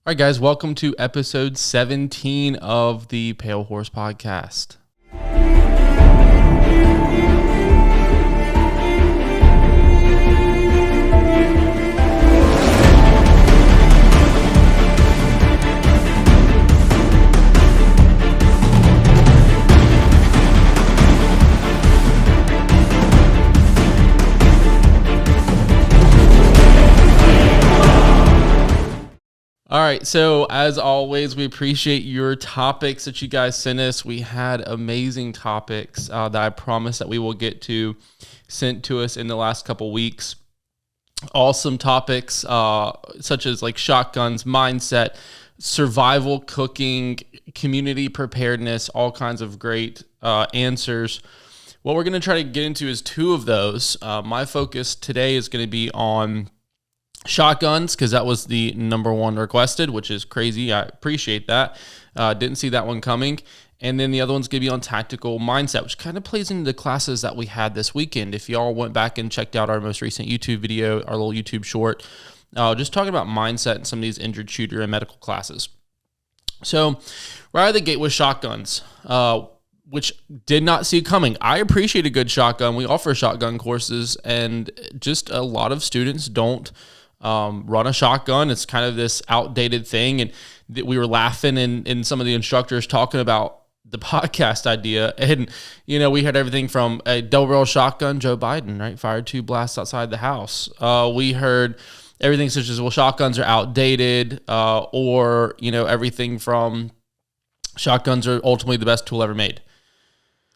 All right, guys, welcome to episode 17 of the Pale Horse Podcast. All right, so as always, we appreciate your topics that you guys sent us. We had amazing topics that I promise that we will get to sent to us in the last couple weeks. Awesome topics such as like shotguns, mindset, survival, cooking, community preparedness, all kinds of great answers. What we're going to try to get into is two of those. My focus today is going to be on shotguns, because that was the number one requested, which is crazy. I appreciate that. Didn't see that one coming. And then the other one's going to be on tactical mindset, which kind of plays into the classes that we had this weekend. If y'all went back and checked out our most recent YouTube video, our little YouTube short, just talking about mindset and some of these injured shooter and medical classes. So right out of the gate with shotguns, which did not see coming. I appreciate a good shotgun. We offer shotgun courses, and just a lot of students don't run a shotgun. It's kind of this outdated thing. And we were laughing in some of the instructors talking about the podcast idea. And, you know, we had everything from a double barrel shotgun, Joe Biden, right? Fired 2 blasts outside the house. We heard everything such as, well, shotguns are outdated, or, you know, everything from shotguns are ultimately the best tool ever made.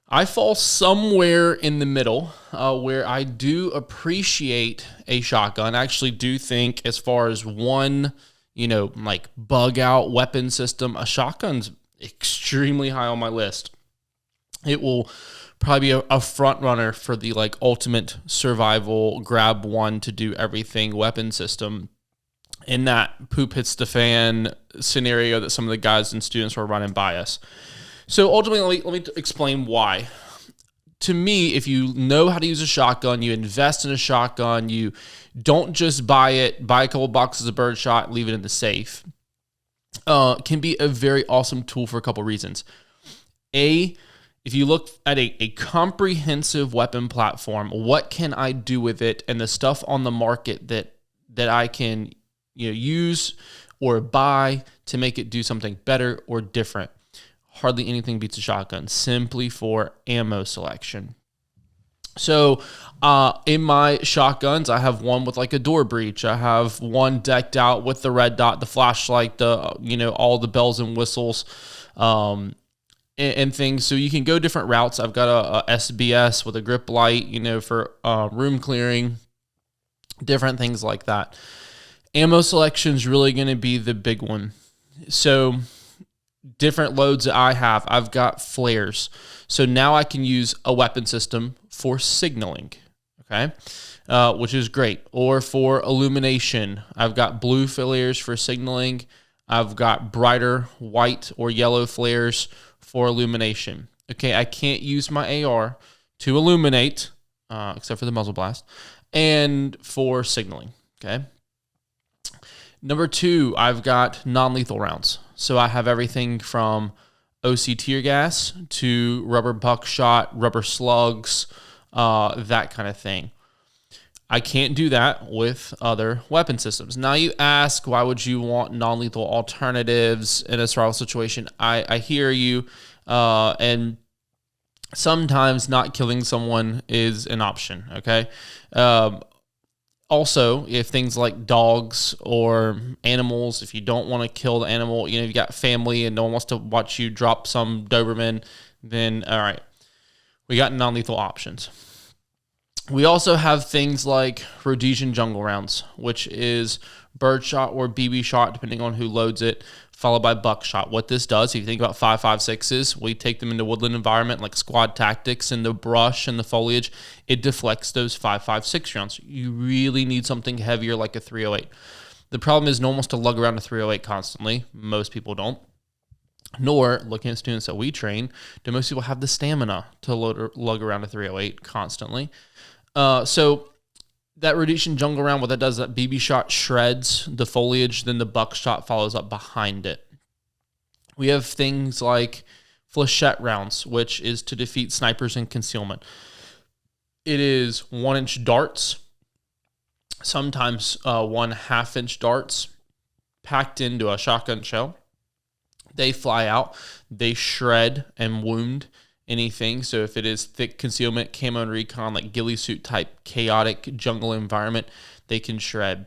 I fall somewhere in the middle where I do appreciate a shotgun. I actually do think, as far as one, you know, like bug out weapon system, a shotgun's extremely high on my list. It will probably be a front runner for the like ultimate survival, grab one to do everything weapon system in that poop hits the fan scenario that some of the guys and students were running by us. So ultimately, let me explain why. To me, if you know how to use a shotgun, you invest in a shotgun, you don't just buy a couple boxes of birdshot, leave it in the safe, can be a very awesome tool for a couple reasons. If you look at a comprehensive weapon platform, what can I do with it, and the stuff on the market that I can, you know, use or buy to make it do something better or different. Hardly anything beats a shotgun, simply for ammo selection. So in my shotguns, I have one with like a door breach. I have one decked out with the red dot, the flashlight, all the bells and whistles, and things. So you can go different routes. I've got a SBS with a grip light, you know, for room clearing, different things like that. Ammo selection is really going to be the big one. So different loads that I have, I've got flares. So now I can use a weapon system for signaling, okay, which is great. Or for illumination, I've got blue flares for signaling. I've got brighter white or yellow flares for illumination. Okay, I can't use my AR to illuminate, except for the muzzle blast, and for signaling, okay. Number 2, I've got non-lethal rounds. So I have everything from OC tear gas to rubber buckshot, rubber slugs, that kind of thing. I can't do that with other weapon systems. Now you ask, why would you want non-lethal alternatives in a survival situation? I hear you, and sometimes not killing someone is an option, okay? Also, if things like dogs or animals, if you don't want to kill the animal, you know, you've got family and no one wants to watch you drop some Doberman, then all right, we got non-lethal options. We also have things like Rhodesian jungle rounds, which is birdshot or BB shot, depending on who loads it, followed by buckshot. What this does, if you think about 5.56s, we take them into woodland environment like squad tactics in the brush and the foliage. It deflects those 5.56 rounds. You really need something heavier like a 308. The problem is no one wants to lug around a 308 constantly. Most people don't. Nor, looking at students that we train, do most people have the stamina to lug around a 308 constantly. So that Rhodesian jungle round, what that does, that BB shot shreds the foliage, then the buckshot follows up behind it. We have things like flechette rounds, which is to defeat snipers in concealment. It is 1-inch darts, sometimes 1/2-inch darts packed into a shotgun shell. They fly out, they shred and wound anything. So if it is thick concealment, camo and recon, like ghillie suit type chaotic jungle environment, they can shred.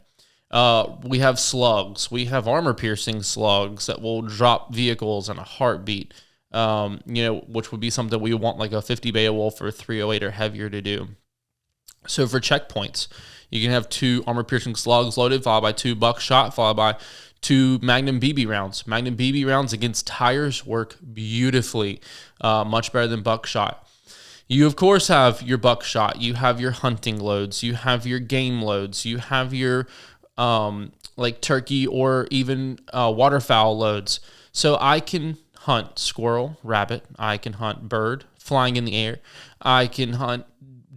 We have slugs. We have armor piercing slugs that will drop vehicles in a heartbeat. Which would be something we want like a 50 Beowulf or 308 or heavier to do. So for checkpoints, you can have 2 armor piercing slugs loaded, followed by 2 buckshot, followed by 2 Magnum BB rounds. Magnum BB rounds against tires work beautifully, much better than buckshot. You, of course, have your buckshot. You have your hunting loads. You have your game loads. You have your like turkey or even waterfowl loads. So I can hunt squirrel, rabbit. I can hunt bird flying in the air. I can hunt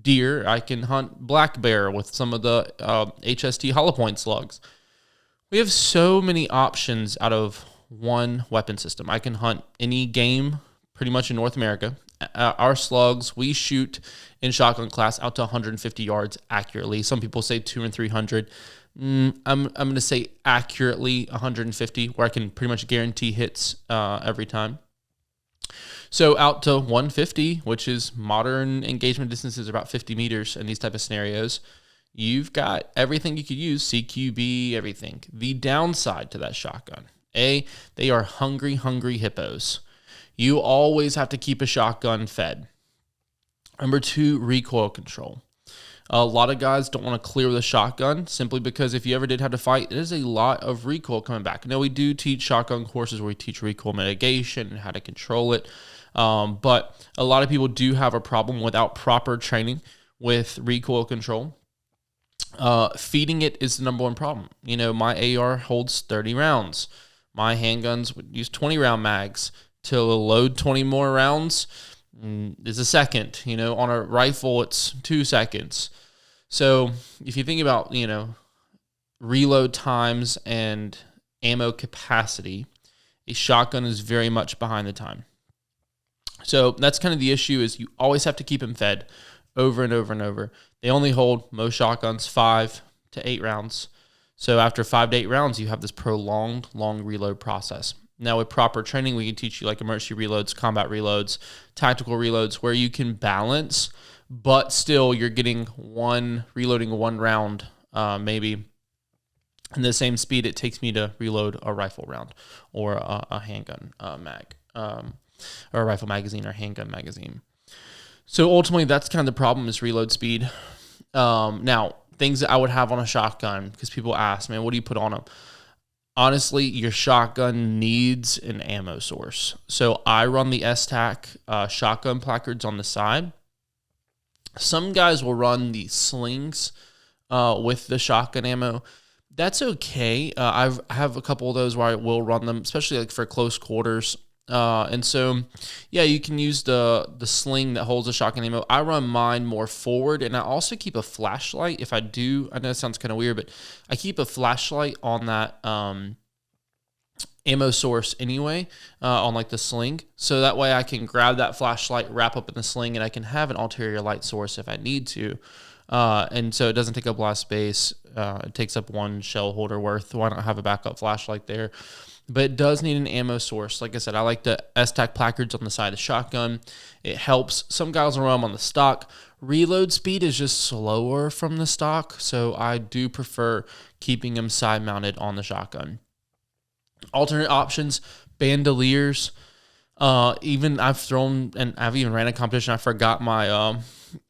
deer. I can hunt black bear with some of the HST hollow point slugs. We have so many options out of one weapon system. I can hunt any game pretty much in North America. Our slugs, we shoot in shotgun class out to 150 yards accurately. Some people say 200 and 300. I'm going to say accurately 150, where I can pretty much guarantee hits every time. So out to 150, which is modern engagement distances about 50 meters in these type of scenarios. You've got everything you could use, CQB, everything. The downside to that shotgun, they are hungry hippos. You always have to keep a shotgun fed. Number 2, recoil control. A lot of guys don't want to clear the shotgun simply because if you ever did have to fight, it is a lot of recoil coming back. Now, we do teach shotgun courses where we teach recoil mitigation and how to control it. But a lot of people do have a problem without proper training with recoil control. Feeding it is the number one problem. My AR holds 30 rounds. My handguns would use 20 round mags. To load 20 more rounds is a second. On a rifle, it's 2 seconds. So if you think about, reload times and ammo capacity, a shotgun is very much behind the time. So that's kind of the issue, is you always have to keep them fed over and over and over. They only hold, most shotguns, 5 to 8 rounds. So after 5 to 8 rounds, you have this prolonged long reload process. Now, with proper training, we can teach you like emergency reloads, combat reloads, tactical reloads, where you can balance, but still you're getting reloading one round, maybe in the same speed it takes me to reload a rifle round or a handgun mag, or a rifle magazine or handgun magazine. So ultimately, that's kind of the problem, is reload speed. Now, things that I would have on a shotgun, because people ask, man, what do you put on them? Honestly, your shotgun needs an ammo source. So I run the STAC shotgun placards on the side. Some guys will run the slings with the shotgun ammo. That's okay. I have a couple of those where I will run them, especially like for close quarters. And so, yeah, you can use the sling that holds the shotgun ammo. I run mine more forward, and I also keep a flashlight. If I do, I know it sounds kind of weird, but I keep a flashlight on that ammo source anyway, on like the sling. So that way I can grab that flashlight, wrap up in the sling, and I can have an ulterior light source if I need to. And so it doesn't take up a lot of space. It takes up one shell holder worth. Why not have a backup flashlight there? But it does need an ammo source. Like I said, I like the STAC placards on the side of the shotgun. It helps. Some guys will run them on the stock. Reload speed is just slower from the stock, so I do prefer keeping them side mounted on the shotgun. Alternate options, bandoliers. Even I've even ran a competition. I forgot my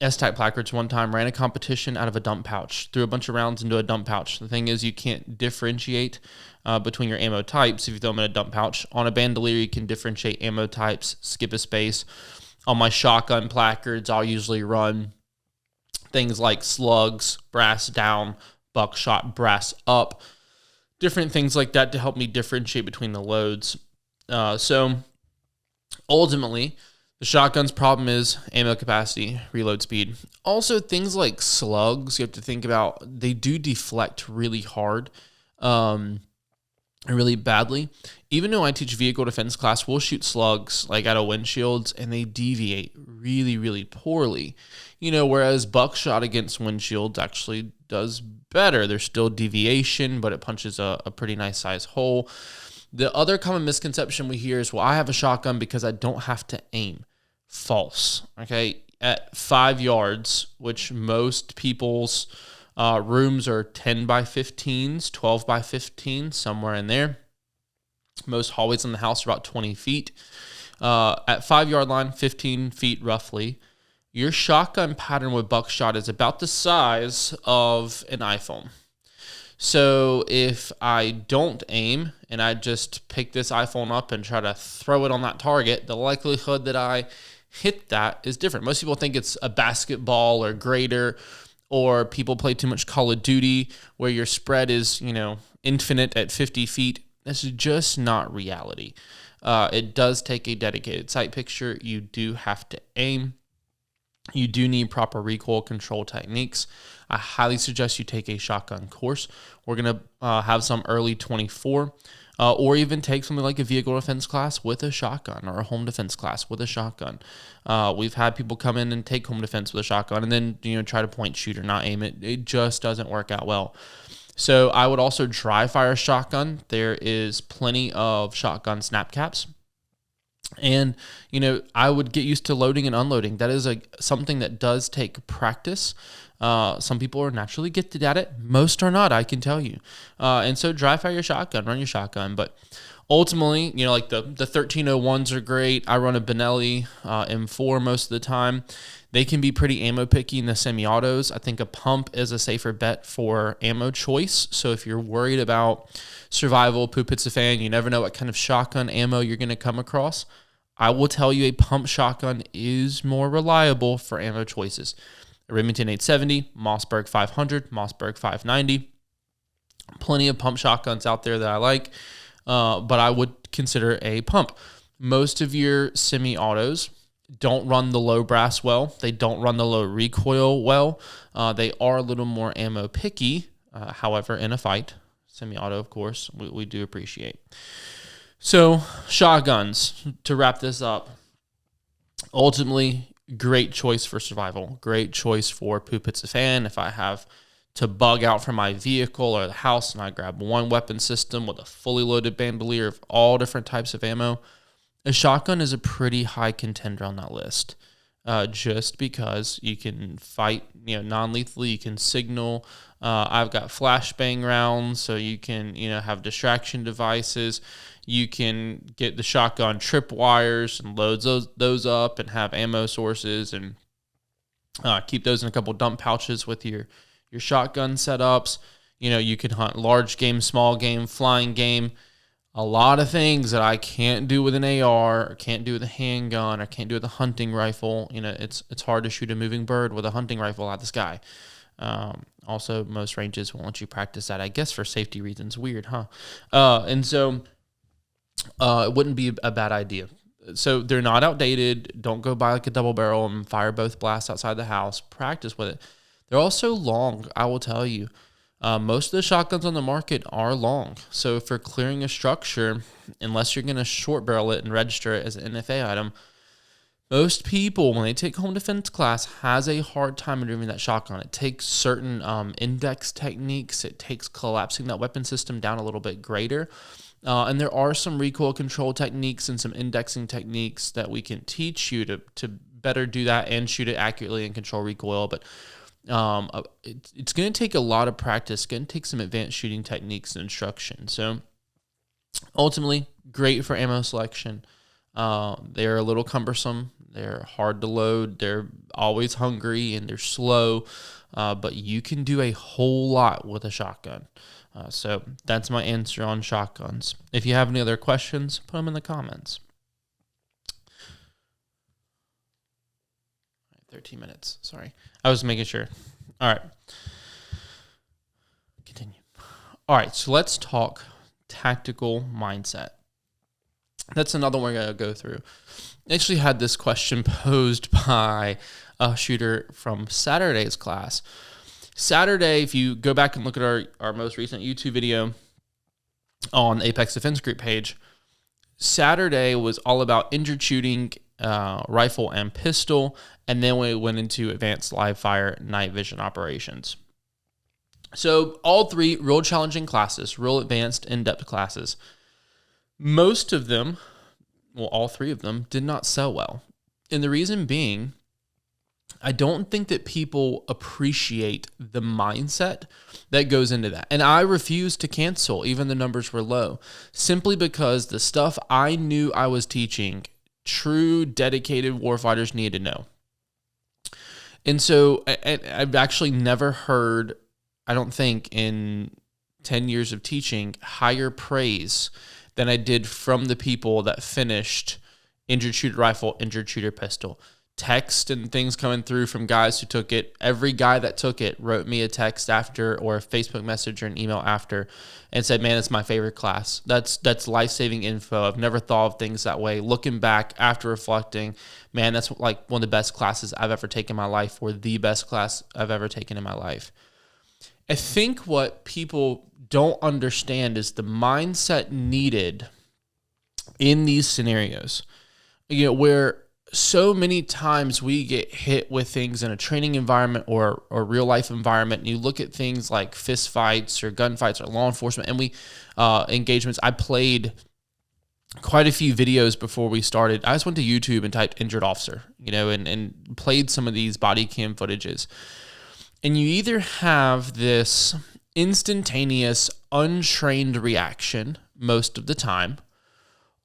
S-Type placards one time. Ran a competition out of a dump pouch. Threw a bunch of rounds into a dump pouch. The thing is, you can't differentiate between your ammo types if you throw them in a dump pouch. On a bandolier, you can differentiate ammo types, skip a space. On my shotgun placards, I'll usually run things like slugs, brass down, buckshot, brass up, different things like that to help me differentiate between the loads. So ultimately, The shotgun's problem is ammo capacity, reload speed. Also, things like slugs, you have to think about, they do deflect really hard, really badly. Even though I teach vehicle defense class, we'll shoot slugs like out of windshields and they deviate really, really poorly. Whereas buckshot against windshields actually does better. There's still deviation, but it punches a pretty nice size hole. The other common misconception we hear is, well, I have a shotgun because I don't have to aim. False. Okay. At 5 yards, which most people's rooms are 10 by 15s, 12 by 15, somewhere in there. Most hallways in the house are about 20 feet. At 5 yard line, 15 feet roughly, your shotgun pattern with buckshot is about the size of an iPhone. So if I don't aim and I just pick this iPhone up and try to throw it on that target, the likelihood that I hit that is different. Most people think it's a basketball or greater, or people play too much Call of Duty where your spread is, infinite at 50 feet. That's just not reality. It does take a dedicated sight picture. You do have to aim. You do need proper recoil control techniques. I highly suggest you take a shotgun course. We're going to have some early 24, or even take something like a vehicle defense class with a shotgun, or a home defense class with a shotgun. We've had people come in and take home defense with a shotgun and then, try to point shoot or not aim it. It just doesn't work out well. So I would also dry fire shotgun. There is plenty of shotgun snap caps. And, I would get used to loading and unloading. That is something that does take practice. Some people are naturally gifted at it. Most are not, I can tell you. And so dry fire your shotgun, run your shotgun. But ultimately, like the 1301s are great. I run a Benelli M4 most of the time. They can be pretty ammo picky in the semi-autos. I think a pump is a safer bet for ammo choice. So if you're worried about survival, poop hits a fan, you never know what kind of shotgun ammo you're going to come across, I will tell you a pump shotgun is more reliable for ammo choices. A Remington 870, Mossberg 500, Mossberg 590. Plenty of pump shotguns out there that I like, but I would consider a pump. Most of your semi-autos don't run the low brass well. They don't run the low recoil well. They are a little more ammo picky. However, in a fight, semi-auto, of course, we do appreciate. So shotguns, to wrap this up, ultimately, great choice for survival. Great choice for poop hits a fan. If I have to bug out from my vehicle or the house and I grab one weapon system with a fully loaded bandolier of all different types of ammo, a shotgun is a pretty high contender on that list, just because you can fight, non-lethally. You can signal. I've got flashbang rounds, so you can, have distraction devices. You can get the shotgun tripwires and load those up and have ammo sources, and keep those in a couple dump pouches with your shotgun setups. You can hunt large game, small game, flying game. A lot of things that I can't do with an AR, or can't do with a handgun, or can't do with a hunting rifle. It's hard to shoot a moving bird with a hunting rifle out of the sky. Also, most ranges won't let you practice that, I guess, for safety reasons. Weird, huh? And so it wouldn't be a bad idea. So they're not outdated. Don't go buy like a double barrel and fire both blasts outside the house. Practice with it. They're also long, I will tell you. Most of the shotguns on the market are long. So if you're clearing a structure, unless you're going to short barrel it and register it as an NFA item, most people, when they take home defense class, has a hard time removing that shotgun. It takes certain index techniques. It takes collapsing that weapon system down a little bit greater. And there are some recoil control techniques and some indexing techniques that we can teach you to better do that and shoot it accurately and control recoil. But it's going to take a lot of practice. It's going to take some advanced shooting techniques and instruction. So ultimately, great for ammo selection. They're a little cumbersome. They're hard to load. They're always hungry and they're slow. But you can do a whole lot with a shotgun. So that's my answer on shotguns. If you have any other questions, put them in the comments. 13 minutes. Sorry. I was making sure. All right. Continue. All right. So let's talk tactical mindset. That's another one we're going to go through. I actually had this question posed by a shooter from Saturday's class. Saturday, if you go back and look at our most recent YouTube video on the Apexdefensegroup page, Saturday was all about injured shooting, rifle and pistol, and then we went into advanced live fire night vision operations. So all three real challenging classes, real advanced in-depth classes. Most of them, well, all three of them did not sell well. And the reason being, I don't think that people appreciate the mindset that goes into that. And I refused to cancel, even the numbers were low, simply because the stuff I knew I was teaching, true dedicated warfighters needed to know. And so I've actually never heard, I don't think in 10 years of teaching, higher praise than I did from the people that finished injured shooter rifle, injured shooter pistol. Text and things coming through from guys who took it. Every guy that took it wrote me a text after, or a Facebook message or an email after, and said, man, it's my favorite class. That's life-saving info. I've never thought of things that way. Looking back after reflecting, man, that's like one of the best classes I've ever taken in my life, or the best class I've ever taken in my life. I think what people don't understand is the mindset needed in these scenarios, where so many times we get hit with things in a training environment or real life environment. And you look at things like fist fights or gunfights or law enforcement, and we engagements. I played quite a few videos before we started. I just went to YouTube and typed injured officer, and played some of these body cam footages. And you either have this instantaneous, untrained reaction most of the time,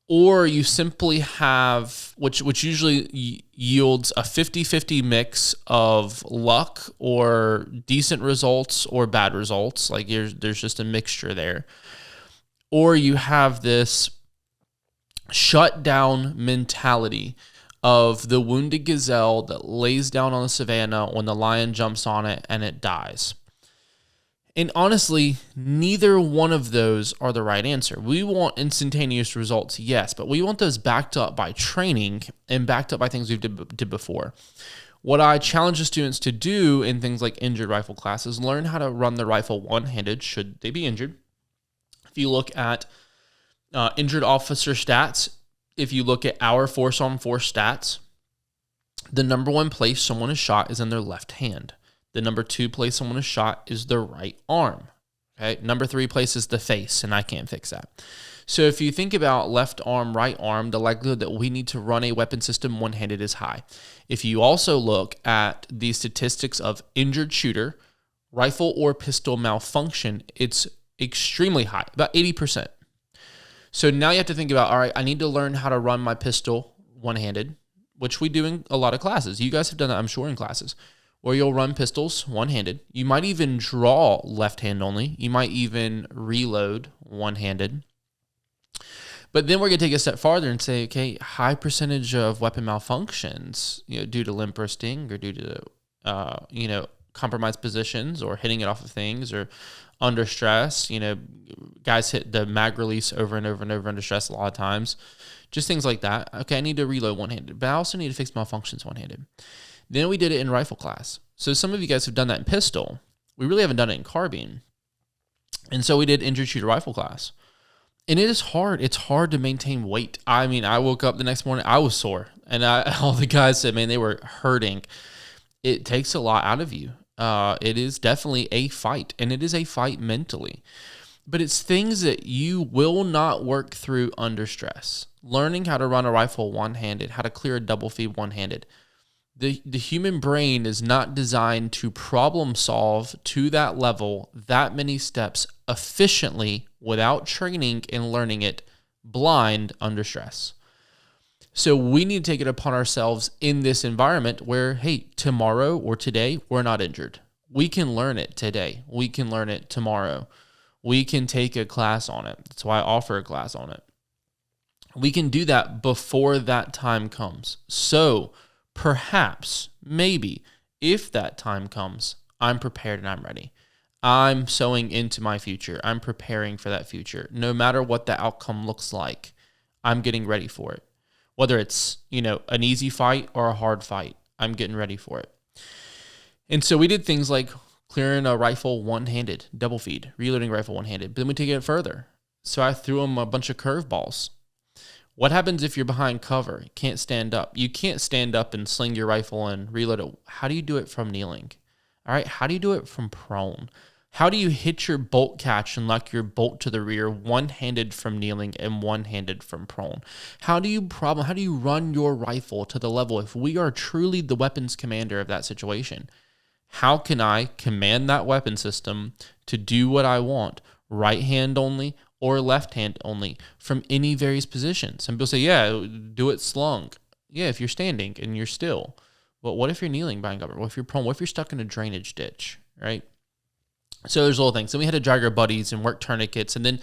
or you simply have, which usually yields a 50-50 mix of luck or decent results or bad results. Like there's just a mixture there. Or you have this shutdown mentality of the wounded gazelle that lays down on the savannah when the lion jumps on it and it dies. And honestly, neither one of those are the right answer. We want instantaneous results, yes, but we want those backed up by training and backed up by things we did before. What I challenge the students to do in things like injured rifle classes, learn how to run the rifle one-handed should they be injured. If you look at injured officer stats, if you look at our force-on-force stats, the number one place someone is shot is in their left hand. The number two place someone is shot is their right arm. Okay. Number three place is the face, and I can't fix that. So if you think about left arm, right arm, the likelihood that we need to run a weapon system one-handed is high. If you also look at the statistics of injured shooter, rifle or pistol malfunction, it's extremely high, about 80%. So now you have to think about, all right, I need to learn how to run my pistol one-handed, which we do in a lot of classes. You guys have done that, I'm sure, in classes, where you'll run pistols one-handed. You might even draw left hand only. You might even reload one-handed. But then we're going to take a step farther and say, okay, high percentage of weapon malfunctions, due to limp wristing or due to, compromised positions or hitting it off of things or under stress. Guys hit the mag release over and over and over under stress a lot of times. Just things like that. Okay, I need to reload one-handed, but I also need to fix malfunctions one-handed. Then we did it in rifle class. So some of you guys have done that in pistol. We really haven't done it in carbine. And so we did injured shooter rifle class. And it is hard. It's hard to maintain weight. I mean, I woke up the next morning, I was sore. And all the guys said, man, they were hurting. It takes a lot out of you. It is definitely a fight. And it is a fight mentally. But it's things that you will not work through under stress. Learning how to run a rifle one-handed, how to clear a double feed one-handed. The human brain is not designed to problem solve to that level, that many steps efficiently without training and learning it blind under stress. So we need to take it upon ourselves in this environment where, hey, tomorrow or today, we're not injured. We can learn it today. We can learn it tomorrow. We can take a class on it. That's why I offer a class on it. We can do that before that time comes. So perhaps, maybe, if that time comes, I'm prepared and I'm ready. I'm sowing into my future. I'm preparing for that future. No matter what the outcome looks like, I'm getting ready for it. Whether it's, an easy fight or a hard fight, I'm getting ready for it. And so we did things like clearing a rifle one-handed, double feed, reloading rifle one-handed. But then we take it further. So I threw him a bunch of curveballs. What happens if you're behind cover? You can't stand up. You can't stand up and sling your rifle and reload it. How do you do it from kneeling? All right, how do you do it from prone? How do you hit your bolt catch and lock your bolt to the rear one-handed from kneeling and one-handed from prone? How do you run your rifle to the level if we are truly the weapons commander of that situation? How can I command that weapon system to do what I want, right hand only or left hand only, from any various positions? Some people say, yeah, do it slung. Yeah, if you're standing and you're still. But what if you're kneeling behind cover? What if you're prone? What if you're stuck in a drainage ditch, right? So there's little things. Then we had to drag our buddies and work tourniquets, and then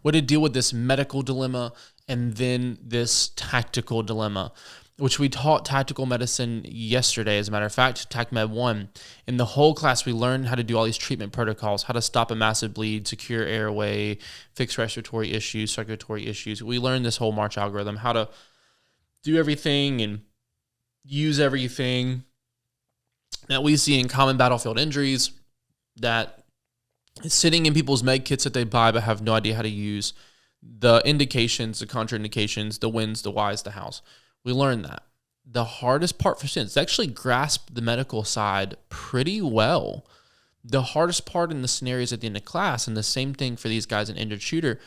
we had to deal with this medical dilemma and then this tactical dilemma, which we taught tactical medicine yesterday, as a matter of fact, TACMed 1. In the whole class, we learned how to do all these treatment protocols, how to stop a massive bleed, secure airway, fix respiratory issues, circulatory issues. We learned this whole March algorithm, how to do everything and use everything that we see in common battlefield injuries that is sitting in people's med kits that they buy but have no idea how to use, the indications, the contraindications, the whens, the whys, the hows. We learned that. The hardest part for students, they actually grasp the medical side pretty well. The hardest part in the scenarios at the end of class, and the same thing for these guys in injured shooter,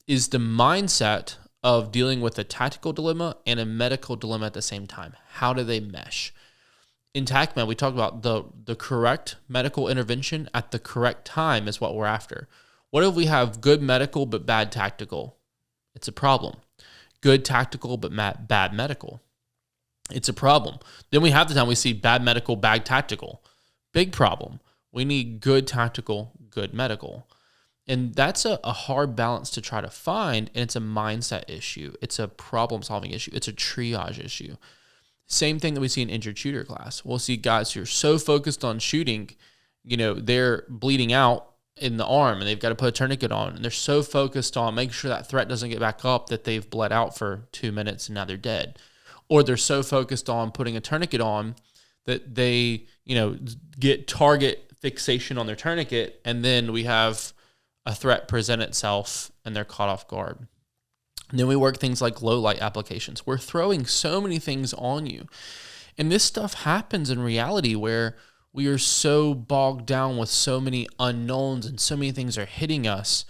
is the mindset of dealing with a tactical dilemma and a medical dilemma at the same time. How do they mesh? In TACMed, we talk about the correct medical intervention at the correct time is what we're after. What if we have good medical but bad tactical? It's a problem. Good tactical but bad medical. It's a problem. Then we have the time we see bad medical, bad tactical. Big problem. We need good tactical, good medical. And that's a hard balance to try to find, and it's a mindset issue. It's a problem-solving issue. It's a triage issue. Same thing that we see in injured shooter class. We'll see guys who are so focused on shooting, they're bleeding out in the arm, and they've got to put a tourniquet on, and they're so focused on making sure that threat doesn't get back up that they've bled out for 2 minutes and now they're dead. Or they're so focused on putting a tourniquet on that they, get target fixation on their tourniquet, and then we have a threat present itself and they're caught off guard. And then we work things like low light applications. We're throwing so many things on you. And this stuff happens in reality where we are so bogged down with so many unknowns and so many things are hitting us.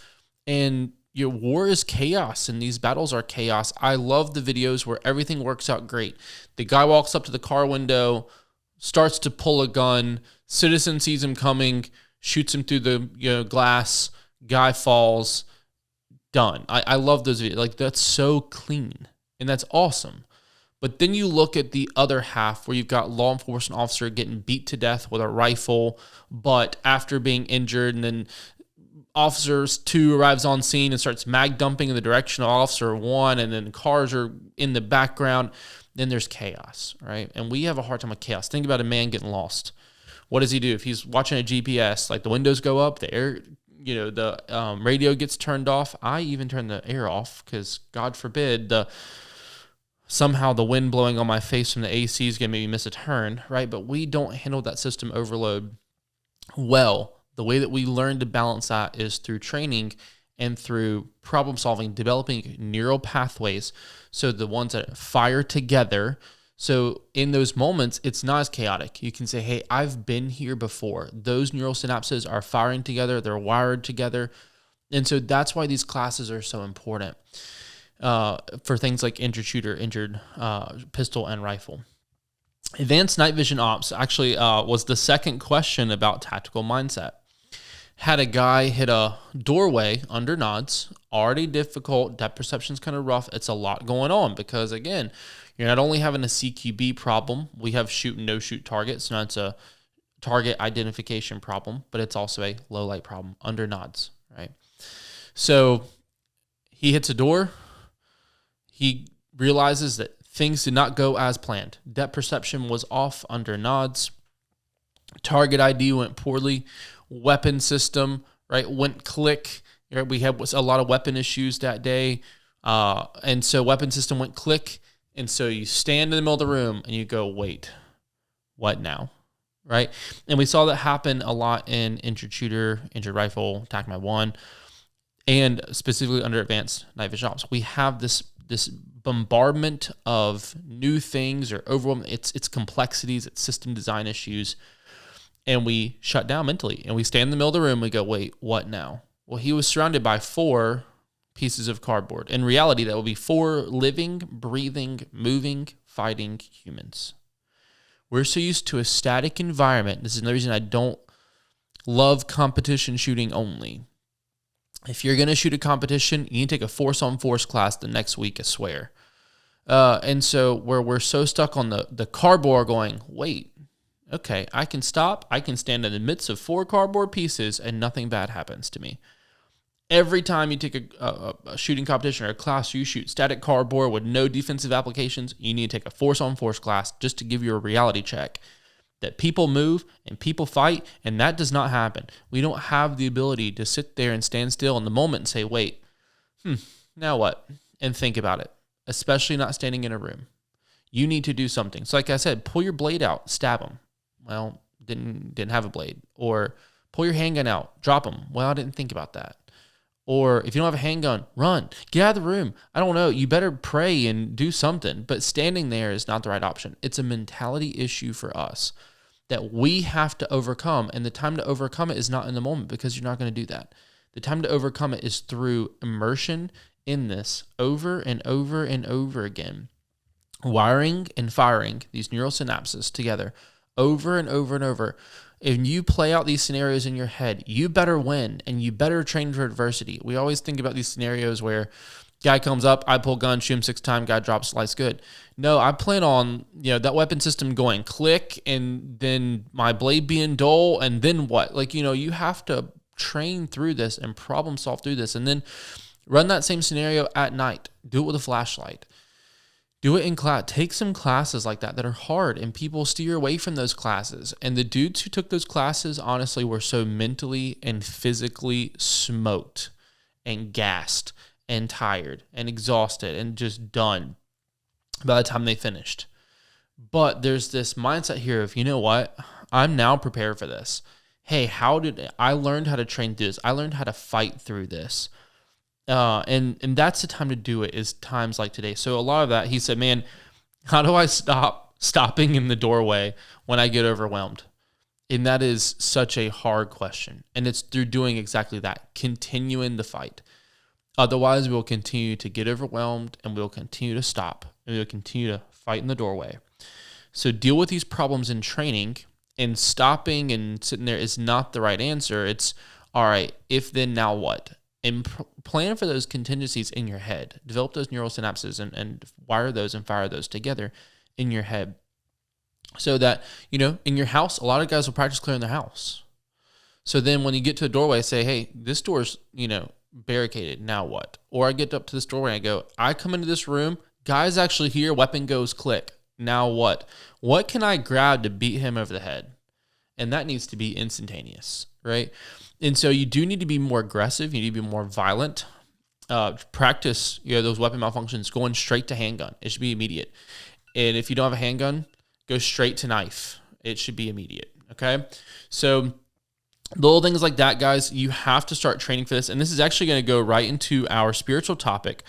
And your war is chaos and these battles are chaos. I love the videos where everything works out great. The guy walks up to the car window, starts to pull a gun, citizen sees him coming, shoots him through the glass, guy falls, done. I love those videos. Like, that's so clean and that's awesome. But then you look at the other half where you've got law enforcement officer getting beat to death with a rifle, but after being injured, and then officers 2 arrives on scene and starts mag dumping in the direction of officer 1, and then cars are in the background. Then there's chaos, right? And we have a hard time with chaos. Think about a man getting lost. What does he do? If he's watching a GPS, like the windows go up, the air, the radio gets turned off. I even turn the air off because God forbid somehow the wind blowing on my face from the AC is going to make me miss a turn, right? But we don't handle that system overload well. The way that we learn to balance that is through training and through problem solving, developing neural pathways. So the ones that fire together. So in those moments, it's not as chaotic. You can say, hey, I've been here before. Those neural synapses are firing together. They're wired together. And so that's why these classes are so important for things like injured shooter, injured pistol and rifle. Advanced night vision ops actually was the second question about tactical mindset. Had a guy hit a doorway under nods, already difficult, depth perception's kind of rough. It's a lot going on because, again, you're not only having a CQB problem, we have shoot and no shoot targets, so it's a target identification problem, but it's also a low light problem under nods, right? So he hits a door. He realizes that things did not go as planned. Depth perception was off under nods. Target ID went poorly. Weapon system, right, went click. Right? We had a lot of weapon issues that day. And so weapon system went click. And so you stand in the middle of the room and you go, wait, what now? Right? And we saw that happen a lot in injured shooter, injured rifle, TACMI 1, and specifically under advanced night vision ops. We have this bombardment of new things or overwhelming. It's complexities, it's system design issues, and we shut down mentally. And we stand in the middle of the room and we go, wait, what now? Well, he was surrounded by 4 pieces of cardboard. In reality, that would be 4 living, breathing, moving, fighting humans. We're so used to a static environment. This is another reason I don't love competition shooting only. If you're going to shoot a competition, you need to take a force-on-force class the next week, I swear. And so where we're so stuck on the cardboard going, wait, okay, I can stop. I can stand in the midst of 4 cardboard pieces and nothing bad happens to me. Every time you take a shooting competition or a class you shoot static cardboard with no defensive applications, you need to take a force-on-force class just to give you a reality check that people move and people fight, and that does not happen. We don't have the ability to sit there and stand still in the moment and say, wait, now what? And think about it, especially not standing in a room. You need to do something. So like I said, pull your blade out, stab them. Well, didn't have a blade. Or pull your handgun out, drop them. Well, I didn't think about that. Or if you don't have a handgun, run. Get out of the room. I don't know. You better pray and do something. But standing there is not the right option. It's a mentality issue for us that we have to overcome. And the time to overcome it is not in the moment because you're not going to do that. The time to overcome it is through immersion in this over and over and over again. Wiring and firing these neural synapses together over and over and over. If you play out these scenarios in your head, you better win and you better train for adversity. We always think about these scenarios where guy comes up, I pull gun, shoot him 6 times, guy drops, slice good. No, I plan on, that weapon system going click and then my blade being dull and then what? You have to train through this and problem solve through this and then run that same scenario at night. Do it with a flashlight. Do it in class. Take some classes like that are hard, and people steer away from those classes. And the dudes who took those classes, honestly, were so mentally and physically smoked and gassed and tired and exhausted and just done by the time they finished. But there's this mindset here of, you know what? I'm now prepared for this. Hey, I learned how to train through this. I learned how to fight through this. And that's the time to do it, is times like today. So a lot of that, he said, man, how do I stop stopping in the doorway when I get overwhelmed? And that is such a hard question. And it's through doing exactly that, continuing the fight. Otherwise, we'll continue to get overwhelmed and we'll continue to stop and we'll continue to fight in the doorway. So deal with these problems in training, and stopping and sitting there is not the right answer. It's, all right, if then, now what? And plan for those contingencies in your head. Develop those neural synapses and wire those and fire those together in your head. So that, in your house, a lot of guys will practice clearing their house. So then when you get to the doorway, say, hey, this door's, barricaded. Now what? Or I get up to this doorway and I go, I come into this room, guy's actually here, weapon goes click. Now what? What can I grab to beat him over the head? And that needs to be instantaneous, right? And so you do need to be more aggressive. You need to be more violent. Practice, those weapon malfunctions going straight to handgun. It should be immediate. And if you don't have a handgun, go straight to knife. It should be immediate. Okay. So little things like that, guys, you have to start training for this. And this is actually going to go right into our spiritual topic,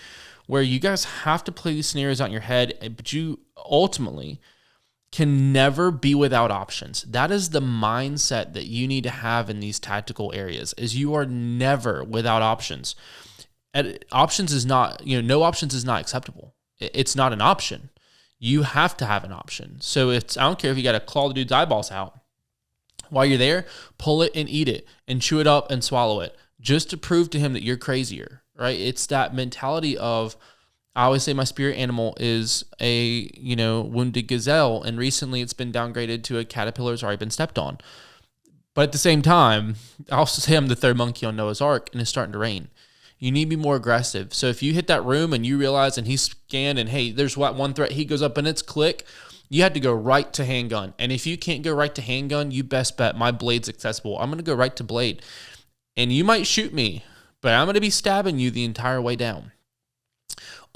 where you guys have to play these scenarios out in your head, but you ultimately can never be without options. That is the mindset that you need to have in these tactical areas, is you are never without options. And options is not, no options is not acceptable. It's not an option. You have to have an option. So I don't care if you got to claw the dude's eyeballs out. While you're there, pull it and eat it and chew it up and swallow it, just to prove to him that you're crazier, right? It's that mentality of, I always say my spirit animal is a, wounded gazelle, and recently it's been downgraded to a caterpillar that's already been stepped on. But at the same time, I also say I'm the third monkey on Noah's Ark, and it's starting to rain. You need to be more aggressive. So if you hit that room and you realize, and he's scanned, and hey, there's one threat, he goes up and it's click, you had to go right to handgun. And if you can't go right to handgun, you best bet my blade's accessible. I'm going to go right to blade. And you might shoot me, but I'm going to be stabbing you the entire way down.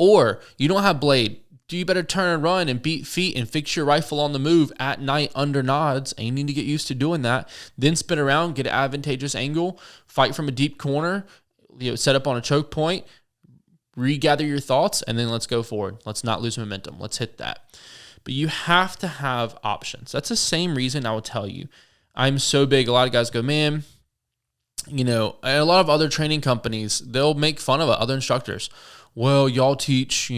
Or you don't have blade. Do you better turn and run and beat feet and fix your rifle on the move at night under nods, and you need to get used to doing that. Then spin around, get an advantageous angle, fight from a deep corner, set up on a choke point, regather your thoughts, and then let's go forward. Let's not lose momentum. Let's hit that. But you have to have options. That's the same reason I would tell you. I'm so big. A lot of guys go, man, and a lot of other training companies, they'll make fun of other instructors. Well, y'all teach,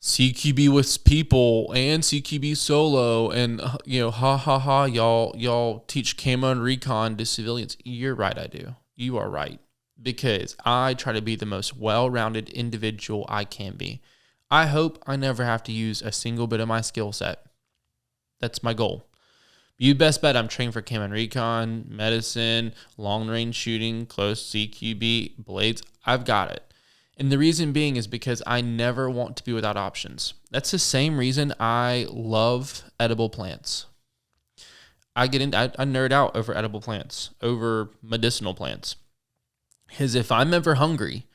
CQB with people and CQB solo, and y'all teach camo and recon to civilians. You're right, I do. You are right, because I try to be the most well-rounded individual I can be. I hope I never have to use a single bit of my skill set. That's my goal. You best bet I'm trained for camo and recon, medicine, long-range shooting, close CQB, blades. I've got it. And the reason being is because I never want to be without options. That's the same reason I love edible plants. I nerd out over edible plants, over medicinal plants. Because if I'm ever hungry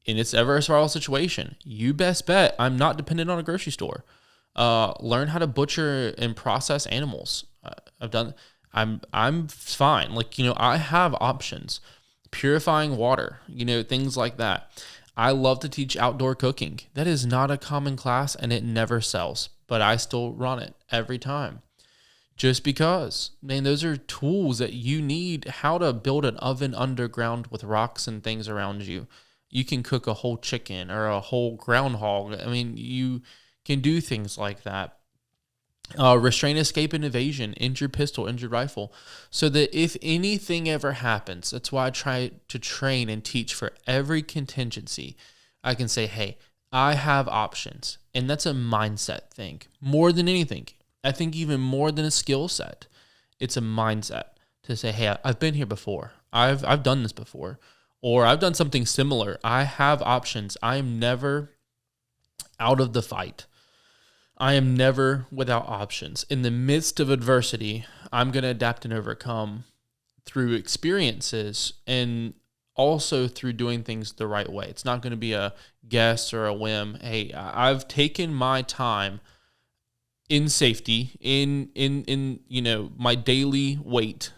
and it's ever a survival situation, you best bet I'm not dependent on a grocery store. Learn how to butcher and process animals. I'm fine. I have options. Purifying water, things like that. I love to teach outdoor cooking. That is not a common class, and it never sells, but I still run it every time. Just because, man, those are tools that you need. How to build an oven underground with rocks and things around you. You can cook a whole chicken or a whole groundhog. I mean, you can do things like that. Restrain, escape, and evasion, injured pistol, injured rifle. So that if anything ever happens, that's why I try to train and teach for every contingency. I can say, hey, I have options. And that's a mindset thing. More than anything. I think even more than a skill set. It's a mindset to say, hey, I've been here before. I've done this before. Or I've done something similar. I have options. I am never out of the fight. I am never without options. In the midst of adversity, I'm going to adapt and overcome through experiences and also through doing things the right way. It's not going to be a guess or a whim. Hey, I've taken my time in safety, in my daily wait.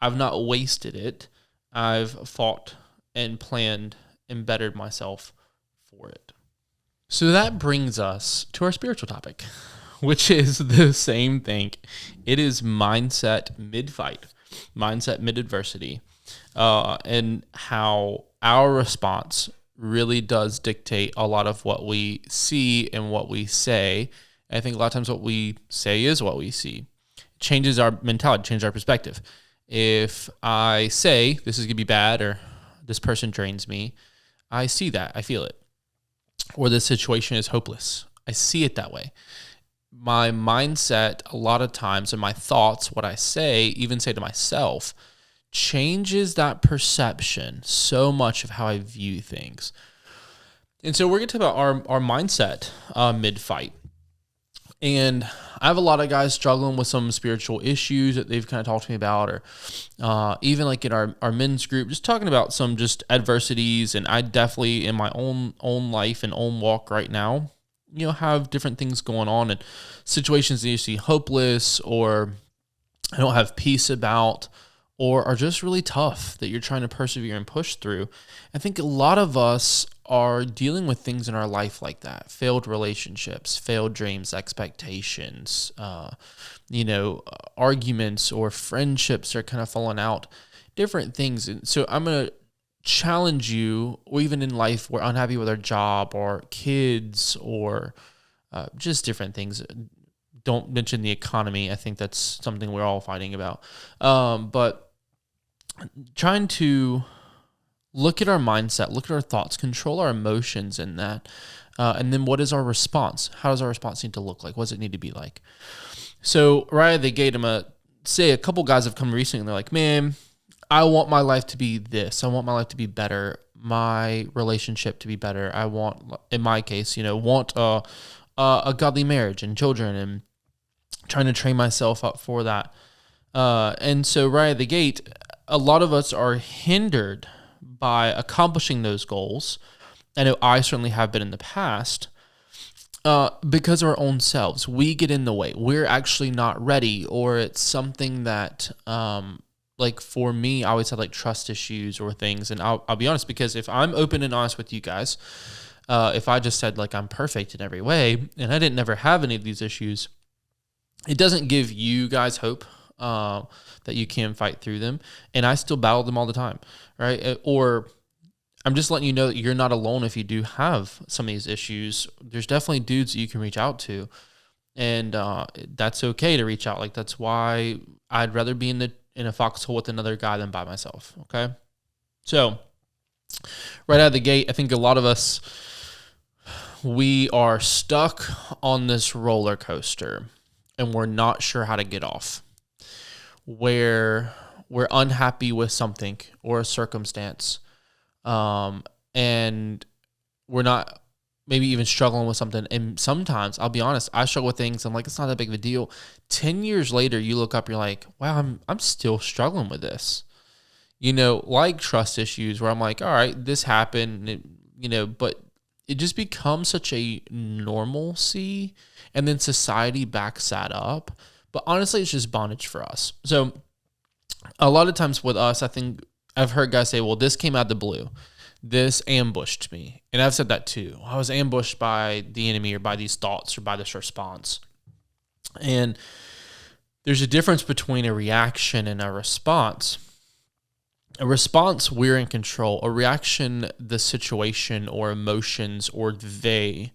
I've not wasted it. I've fought and planned and bettered myself for it. So that brings us to our spiritual topic, which is the same thing. It is mindset mid-fight, mindset mid-adversity, and how our response really does dictate a lot of what we see and what we say. I think a lot of times what we say is what we see. It changes our mentality, changes our perspective. If I say this is going to be bad or this person drains me, I see that, I feel it. Or this situation is hopeless. I see it that way. My mindset, a lot of times, and my thoughts, what I say, even say to myself, changes that perception so much of how I view things. And so we're going to talk about our mindset mid-fight. And I have a lot of guys struggling with some spiritual issues that they've kind of talked to me about, or even like in our men's group, just talking about some just adversities. And I definitely, in my own life and own walk right now, have different things going on and situations that you see hopeless, or I don't have peace about, or are just really tough that you're trying to persevere and push through. I think a lot of us are dealing with things in our life like that. Failed relationships, failed dreams, expectations, arguments or friendships are kind of falling out, different things. And so I'm going to challenge you, or even in life, we're unhappy with our job or kids or just different things. Don't mention the economy. I think that's something we're all fighting about. But trying to look at our mindset, look at our thoughts, control our emotions in that. And then what is our response? How does our response need to look like? What does it need to be like? So right at the gate, I'm going to say a couple guys have come recently and they're like, man, I want my life to be this. I want my life to be better. My relationship to be better. I want, in my case, want a godly marriage and children, and trying to train myself up for that. And so right at the gate, a lot of us are hindered by accomplishing those goals I know I certainly have been in the past, because of our own selves. We get in the way. We're actually not ready, or it's something that, like for me, I always had like trust issues or things. And I'll be honest, because if I'm open and honest with you guys, if I just said like I'm perfect in every way and I didn't never have any of these issues, it doesn't give you guys hope that you can fight through them. And I still battle them all the time, right? Or I'm just letting you know that you're not alone if you do have some of these issues. There's definitely dudes that you can reach out to, and that's okay to reach out. Like, that's why I'd rather be in a foxhole with another guy than by myself, okay? So right out of the gate, I think a lot of us, we are stuck on this roller coaster, and we're not sure how to get off, where we're unhappy with something or a circumstance, and we're not maybe even struggling with something. And sometimes, I'll be honest, I struggle with things. I'm like, it's not that big of a deal. 10 years later, you look up, you're like, wow, I'm still struggling with this. Like trust issues where I'm like, all right, this happened, but it just becomes such a normalcy, and then society backs that up. But honestly, it's just bondage for us. So a lot of times with us, I think I've heard guys say, well, this came out of the blue. This ambushed me. And I've said that too. I was ambushed by the enemy, or by these thoughts, or by this response. And there's a difference between a reaction and a response. A response, we're in control. A reaction, the situation or emotions or they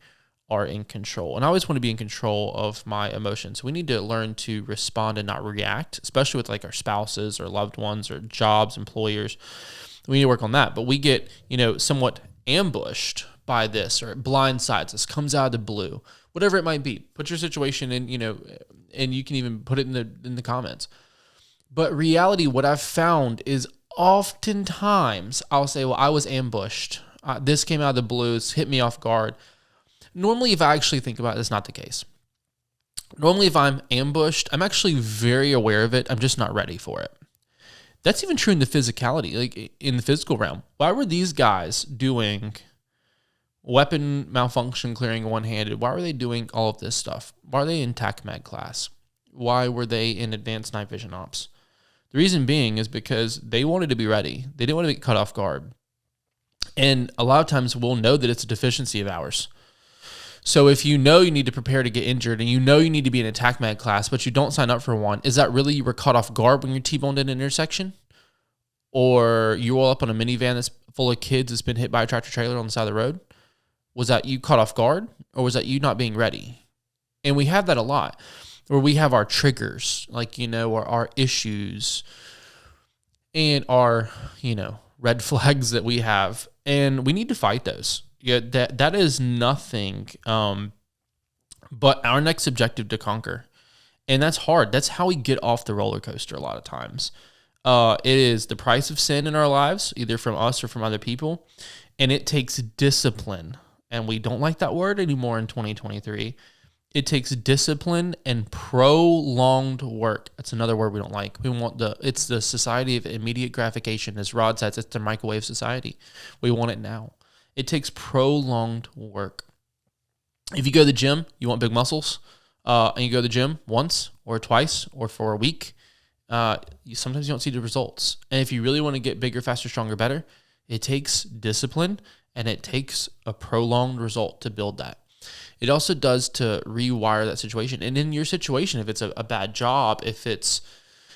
are in control. And I always want to be in control of my emotions. We need to learn to respond and not react, especially with like our spouses or loved ones or jobs, employers. We need to work on that. But we get, somewhat ambushed by this, or it blindsides us, comes out of the blue, whatever it might be. Put your situation in, and you can even put it in the comments. But reality, what I've found is oftentimes I'll say, well, I was ambushed. This came out of the blue. It's hit me off guard. Normally, if I actually think about it, it's not the case. Normally, if I'm ambushed, I'm actually very aware of it. I'm just not ready for it. That's even true in the physicality, like in the physical realm. Why were these guys doing weapon malfunction clearing one-handed? Why were they doing all of this stuff? Why are they in TAC Mag class? Why were they in advanced night vision ops? The reason being is because they wanted to be ready. They didn't want to get caught off guard. And a lot of times we'll know that it's a deficiency of ours. So if you know you need to prepare to get injured, and you know you need to be in a TAC Mag class, but you don't sign up for one, is that really you were caught off guard when you're T-boned in an intersection? Or you roll up on a minivan that's full of kids that's been hit by a tractor trailer on the side of the road? Was that you caught off guard, or was that you not being ready? And we have that a lot, where we have our triggers, like, or our issues and our, red flags that we have, and we need to fight those. Yeah, that is nothing but our next objective to conquer. And that's hard. That's how we get off the roller coaster a lot of times. It is the price of sin in our lives, either from us or from other people. And it takes discipline. And we don't like that word anymore in 2023. It takes discipline and prolonged work. That's another word we don't like. It's the society of immediate gratification. As Rod says, it's the microwave society. We want it now. It takes prolonged work. If you go to the gym, you want big muscles, and you go to the gym once or twice or for a week, sometimes you don't see the results. And if you really want to get bigger, faster, stronger, better, it takes discipline, and it takes a prolonged result to build that. It also does to rewire that situation. And in your situation, if it's a bad job, if it's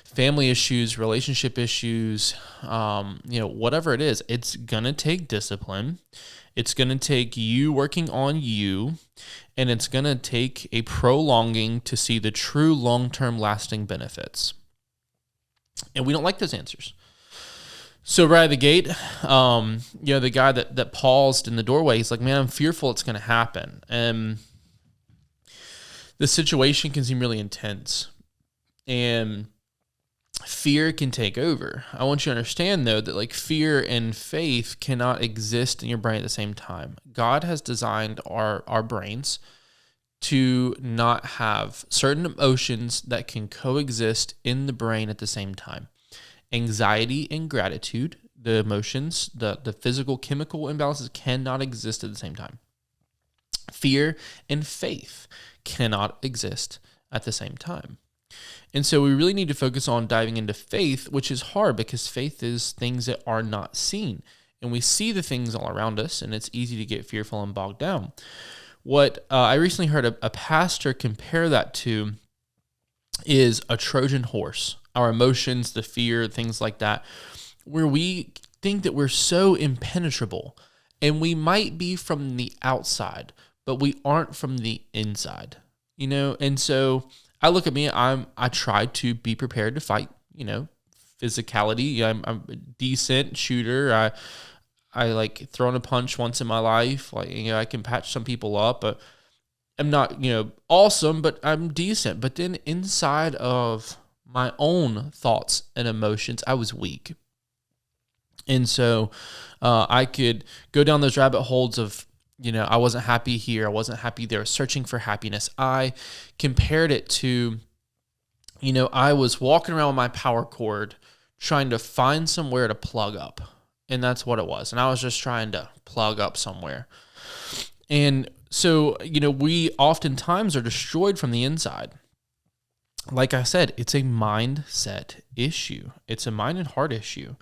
family issues, relationship issues, whatever it is, it's going to take discipline. It's going to take you working on you, and it's going to take a prolonging to see the true long-term lasting benefits. And we don't like those answers. So right out of the gate, the guy that paused in the doorway, he's like, man, I'm fearful it's going to happen. And the situation can seem really intense. And fear can take over. I want you to understand, though, that like fear and faith cannot exist in your brain at the same time. God has designed our brains to not have certain emotions that can coexist in the brain at the same time. Anxiety and gratitude, the emotions, the physical, chemical imbalances cannot exist at the same time. Fear and faith cannot exist at the same time. And so we really need to focus on diving into faith, which is hard because faith is things that are not seen. And we see the things all around us, and it's easy to get fearful and bogged down. What I recently heard a pastor compare that to is a Trojan horse. Our emotions, the fear, things like that, where we think that we're so impenetrable, and we might be from the outside, but we aren't from the inside, And so I look at me, I try to be prepared to fight, physicality. I'm a decent shooter. I like throwing a punch once in my life. Like, I can patch some people up, but I'm not, awesome, but I'm decent. But then inside of my own thoughts and emotions, I was weak. And so I could go down those rabbit holes of, I wasn't happy here, I wasn't happy there, searching for happiness. I compared it to, I was walking around with my power cord trying to find somewhere to plug up. And that's what it was. And I was just trying to plug up somewhere. And so, we oftentimes are destroyed from the inside. Like I said, it's a mindset issue. It's a mind and heart issue.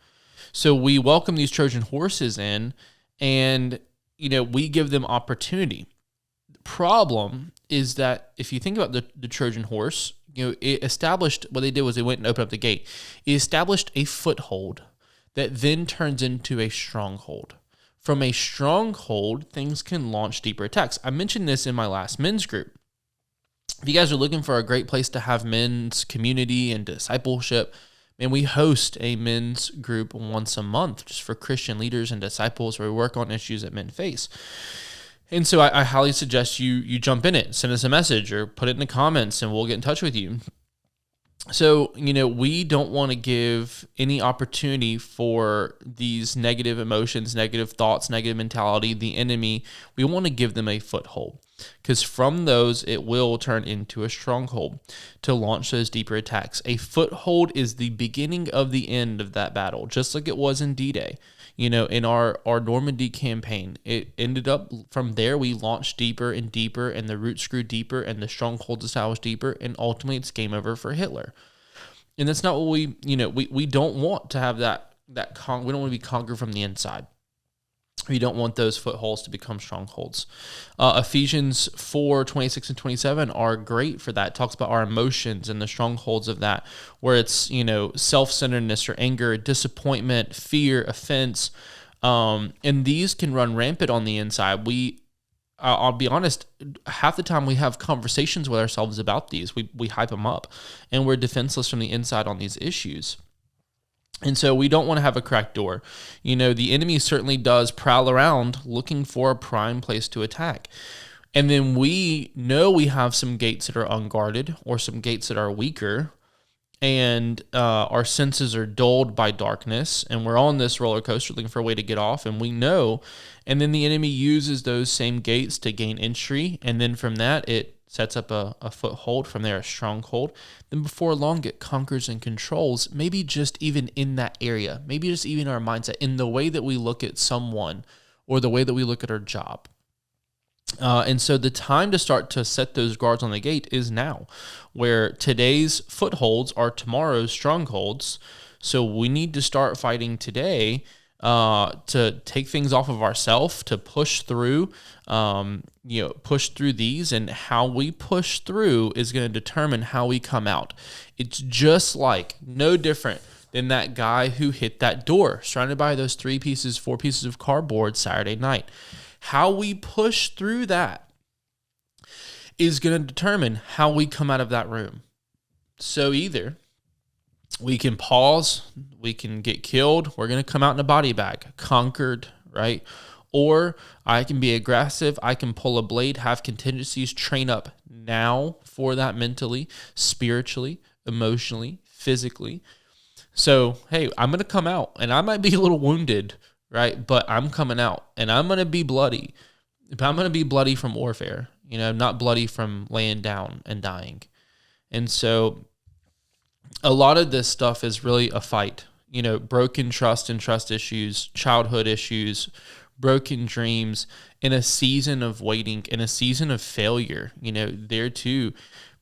So we welcome these Trojan horses in, and, we give them opportunity. The problem is that if you think about the Trojan horse, it established, what they did was they went and opened up the gate. It established a foothold that then turns into a stronghold. From a stronghold, things can launch deeper attacks. I mentioned this in my last men's group. If you guys are looking for a great place to have men's community and discipleship, and we host a men's group once a month just for Christian leaders and disciples where we work on issues that men face. And so I highly suggest you jump in it, send us a message or put it in the comments and we'll get in touch with you. So, we don't want to give any opportunity for these negative emotions, negative thoughts, negative mentality, the enemy. We want to give them a foothold, because from those, it will turn into a stronghold to launch those deeper attacks. A foothold is the beginning of the end of that battle, just like it was in D-Day. In our Normandy campaign, it ended up from there, we launched deeper and deeper, and the roots grew deeper, and the strongholds established deeper, and ultimately it's game over for Hitler. And that's not what we don't want to have that we don't want to be conquered from the inside. We don't want those footholds to become strongholds. Ephesians 4:26 and 27 are great for that. It talks about our emotions and the strongholds of that, where it's, self-centeredness or anger, disappointment, fear, offense. And these can run rampant on the inside. I'll be honest, half the time we have conversations with ourselves about these. We hype them up, and we're defenseless from the inside on these issues. And so we don't want to have a cracked door. The enemy certainly does prowl around looking for a prime place to attack. And then we know we have some gates that are unguarded or some gates that are weaker, and our senses are dulled by darkness, and we're on this roller coaster looking for a way to get off, and we know. And then the enemy uses those same gates to gain entry, and then from that, it sets up a foothold, from there a stronghold. Then before long, it conquers and controls, maybe just even in that area, maybe just even our mindset, in the way that we look at someone or the way that we look at our job. And so the time to start to set those guards on the gate is now, where today's footholds are tomorrow's strongholds. So we need to start fighting today to take things off of ourselves, to push through, push through these, and how we push through is going to determine how we come out. It's just like no different than that guy who hit that door, surrounded by those 4 pieces of cardboard Saturday night. How we push through that is going to determine how we come out of that room. So either we can pause, we can get killed, we're going to come out in a body bag, conquered, right? Or I can be aggressive, I can pull a blade, have contingencies, train up now for that mentally, spiritually, emotionally, physically. So, hey, I'm going to come out, and I might be a little wounded, right? But I'm coming out, and I'm going to be bloody. But I'm going to be bloody from warfare, not bloody from laying down and dying. And so a lot of this stuff is really a fight. broken trust and trust issues, childhood issues, broken dreams, in a season of waiting, in a season of failure. There too,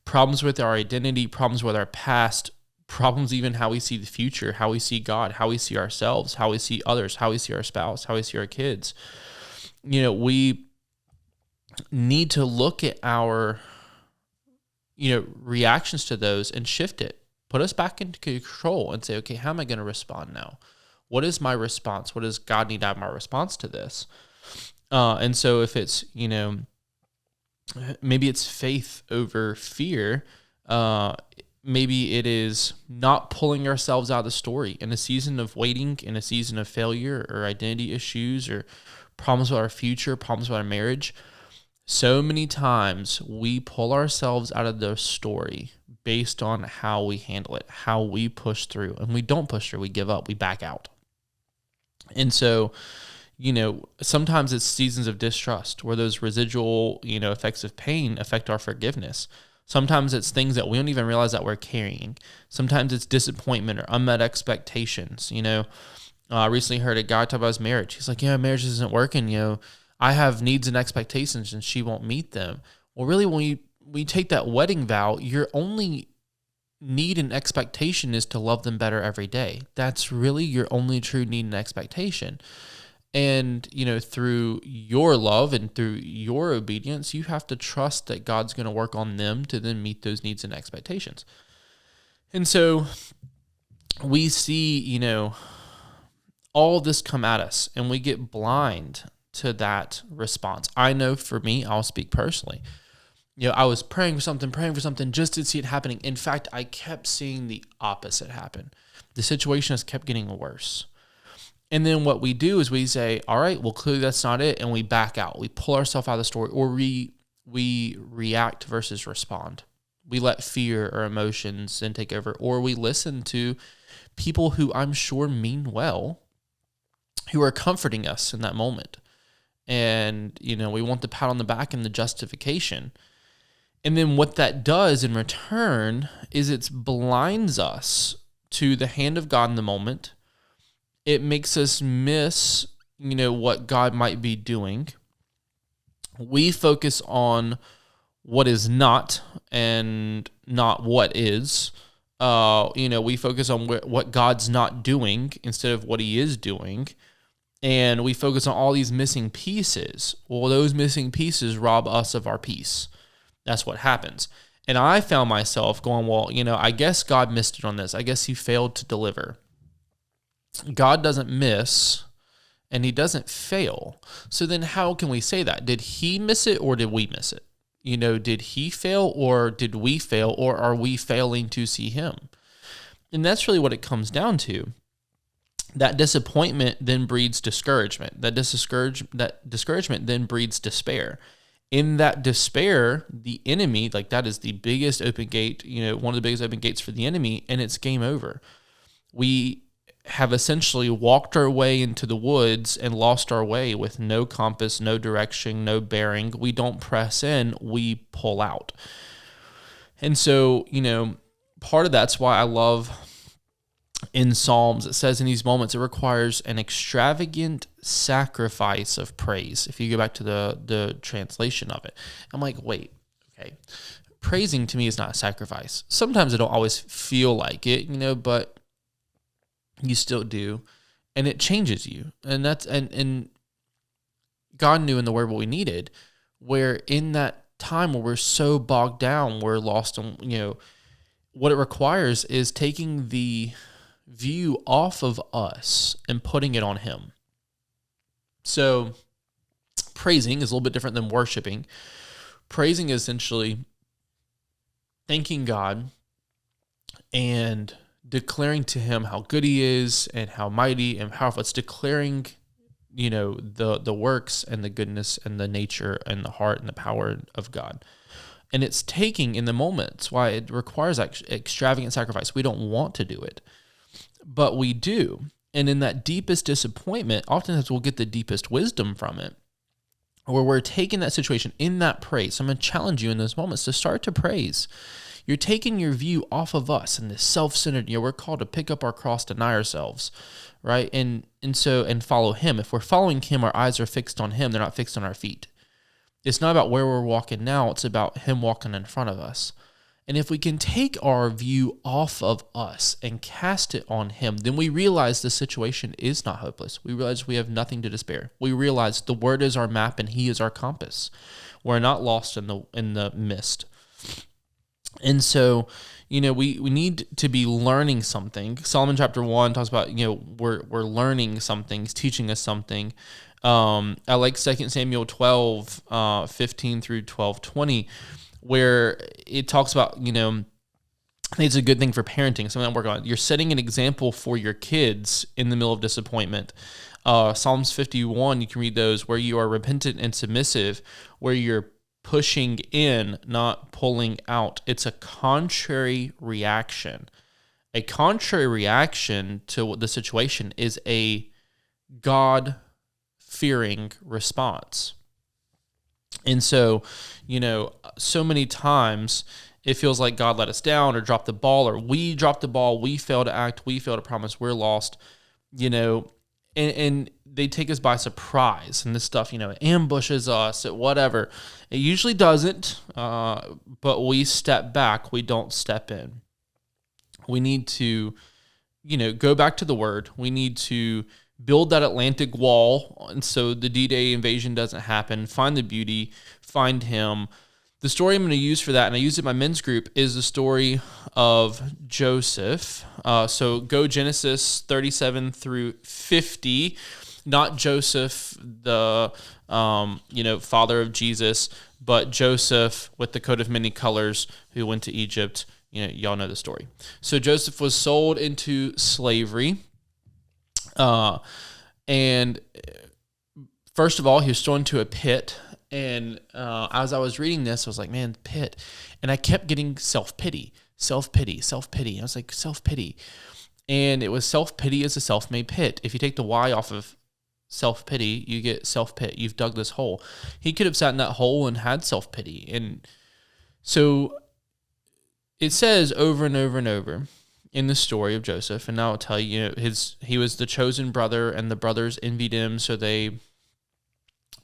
problems with our identity, problems with our past, problems even how we see the future, how we see God, how we see ourselves, how we see others, how we see our spouse, how we see our kids. We need to look at our reactions to those and shift it, put us back into control and say, okay, how am I going to respond now? What is my response? What does God need out of my response to this? And so if it's, maybe it's faith over fear, maybe it is not pulling ourselves out of the story in a season of waiting, in a season of failure or identity issues or problems with our future, problems with our marriage. So many times we pull ourselves out of the story based on how we handle it, how we push through. And we don't push through, we give up, we back out. And so, sometimes it's seasons of distrust where those residual, effects of pain affect our forgiveness. Sometimes it's things that we don't even realize that we're carrying. Sometimes it's disappointment or unmet expectations. I recently heard a guy talk about his marriage. He's like, marriage isn't working. I have needs and expectations and she won't meet them. Well, really, when we take that wedding vow, your only need and expectation is to love them better every day. That's really your only true need and expectation. And, through your love and through your obedience, you have to trust that God's going to work on them to then meet those needs and expectations. And so we see, all this come at us and we get blind to that response. I know for me, I'll speak personally. I was praying for something just to see it happening. In fact, I kept seeing the opposite happen. The situation has kept getting worse. And then what we do is we say, all right, well, clearly that's not it. And we back out. We pull ourselves out of the story, or we react versus respond. We let fear or emotions then take over, or we listen to people who I'm sure mean well, who are comforting us in that moment. And, we want the pat on the back and the justification. And then what that does in return is it blinds us to the hand of God in the moment. It makes us miss, what God might be doing. We focus on what is not and not what is. We focus on what God's not doing instead of what he is doing. And we focus on all these missing pieces. Well, those missing pieces rob us of our peace. That's what happens. And I found myself going, well, I guess God missed it on this. I guess he failed to deliver. God doesn't miss and he doesn't fail. So then how can we say that? Did he miss it or did we miss it? Did he fail or did we fail, or are we failing to see him? And that's really what it comes down to. That disappointment then breeds discouragement. That discouragement then breeds despair. In that despair, the enemy, that is the biggest open gate, one of the biggest open gates for the enemy, and it's game over. We have essentially walked our way into the woods and lost our way with no compass, no direction, no bearing. We don't press in, we pull out. And so, part of that's why I love in Psalms, it says in these moments, it requires an extravagant sacrifice of praise. If you go back to the translation of it, I'm like, wait, okay. Praising to me is not a sacrifice. Sometimes I don't always feel like it, but you still do. And it changes you. And that's, and God knew in the word what we needed, where in that time where we're so bogged down, we're lost on, what it requires is taking the view off of us and putting it on him. So praising is a little bit different than worshiping. Praising is essentially thanking God and declaring to him how good he is and how mighty and powerful. It's declaring, the works and the goodness and the nature and the heart and the power of God. And it's taking in the moments why it requires extravagant sacrifice. We don't want to do it, but we do. And in that deepest disappointment, oftentimes we'll get the deepest wisdom from it, where we're taking that situation in that praise. So I'm going to challenge you in those moments to start to praise. You're taking your view off of us and this self-centered, we're called to pick up our cross, deny ourselves, right? And follow him. If we're following him, our eyes are fixed on him. They're not fixed on our feet. It's not about where we're walking now. It's about him walking in front of us. And if we can take our view off of us and cast it on him, then we realize the situation is not hopeless. We realize we have nothing to despair. We realize the word is our map and he is our compass. We're not lost in the mist. And so, we need to be learning something. Solomon chapter 1 talks about, we're learning something. He's teaching us something. I like 2 Samuel 12, 15 through 12:20, where it talks about, I think it's a good thing for parenting, something I'm working on. You're setting an example for your kids in the middle of disappointment. Psalms 51, you can read those, where you are repentant and submissive, where you're pushing in, not pulling out. It's a contrary reaction. A contrary reaction to the situation is a God-fearing response. And so, so many times it feels like God let us down or dropped the ball, or we dropped the ball, we fail to act, we fail to promise, we're lost, and they take us by surprise, and this stuff, ambushes us at whatever. It usually doesn't, but we step back, we don't step in. We need to, go back to the word. We need to build that Atlantic wall, and so the D-Day invasion doesn't happen. Find the beauty, find him. The story I'm going to use for that, and I use it in my men's group, is the story of Joseph. So go Genesis 37 through 50, not Joseph, the father of Jesus, but Joseph with the coat of many colors who went to Egypt. Y'all know the story. So Joseph was sold into slavery. And first of all, he was thrown into a pit. And as I was reading this, I was like, man, pit. And I kept getting self-pity. I was like, self-pity. And it was self-pity is a self-made pit. If you take the Y off of self-pity, you get self-pit. You've dug this hole. He could have sat in that hole and had self-pity. And so it says over and over and over in the story of Joseph, and now I'll tell you, he was the chosen brother, and the brothers envied him, so they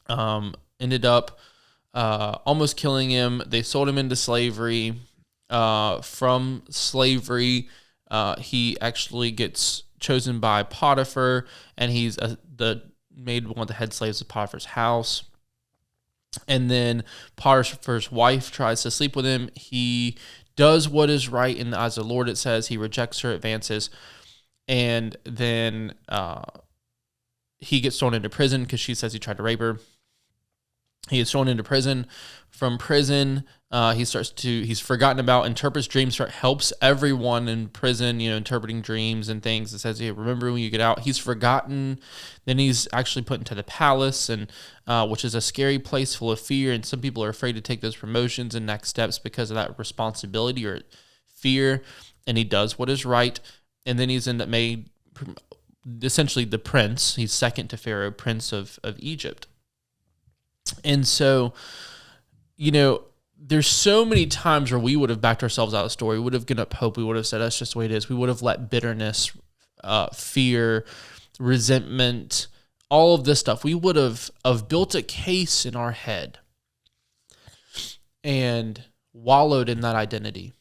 ended up almost killing him. They sold him into slavery. From slavery, he actually gets chosen by Potiphar, and he's made one of the head slaves of Potiphar's house. And then Potiphar's wife tries to sleep with him. He does what is right in the eyes of the Lord, it says. He rejects her advances. And then he gets thrown into prison because she says he tried to rape her. He gets thrown into prison. From prison, he's forgotten about, interprets dreams, helps everyone in prison, interpreting dreams and things. It says, remember when you get out. He's forgotten. Then he's actually put into the palace, and which is a scary place full of fear, and some people are afraid to take those promotions and next steps because of that responsibility or fear, and he does what is right, and then he's made essentially the prince. He's second to Pharaoh, prince of Egypt. And so, there's so many times where we would have backed ourselves out of the story. We would have given up hope. We would have said, that's just the way it is. We would have let bitterness, fear, resentment, all of this stuff. We would have built a case in our head and wallowed in that identity.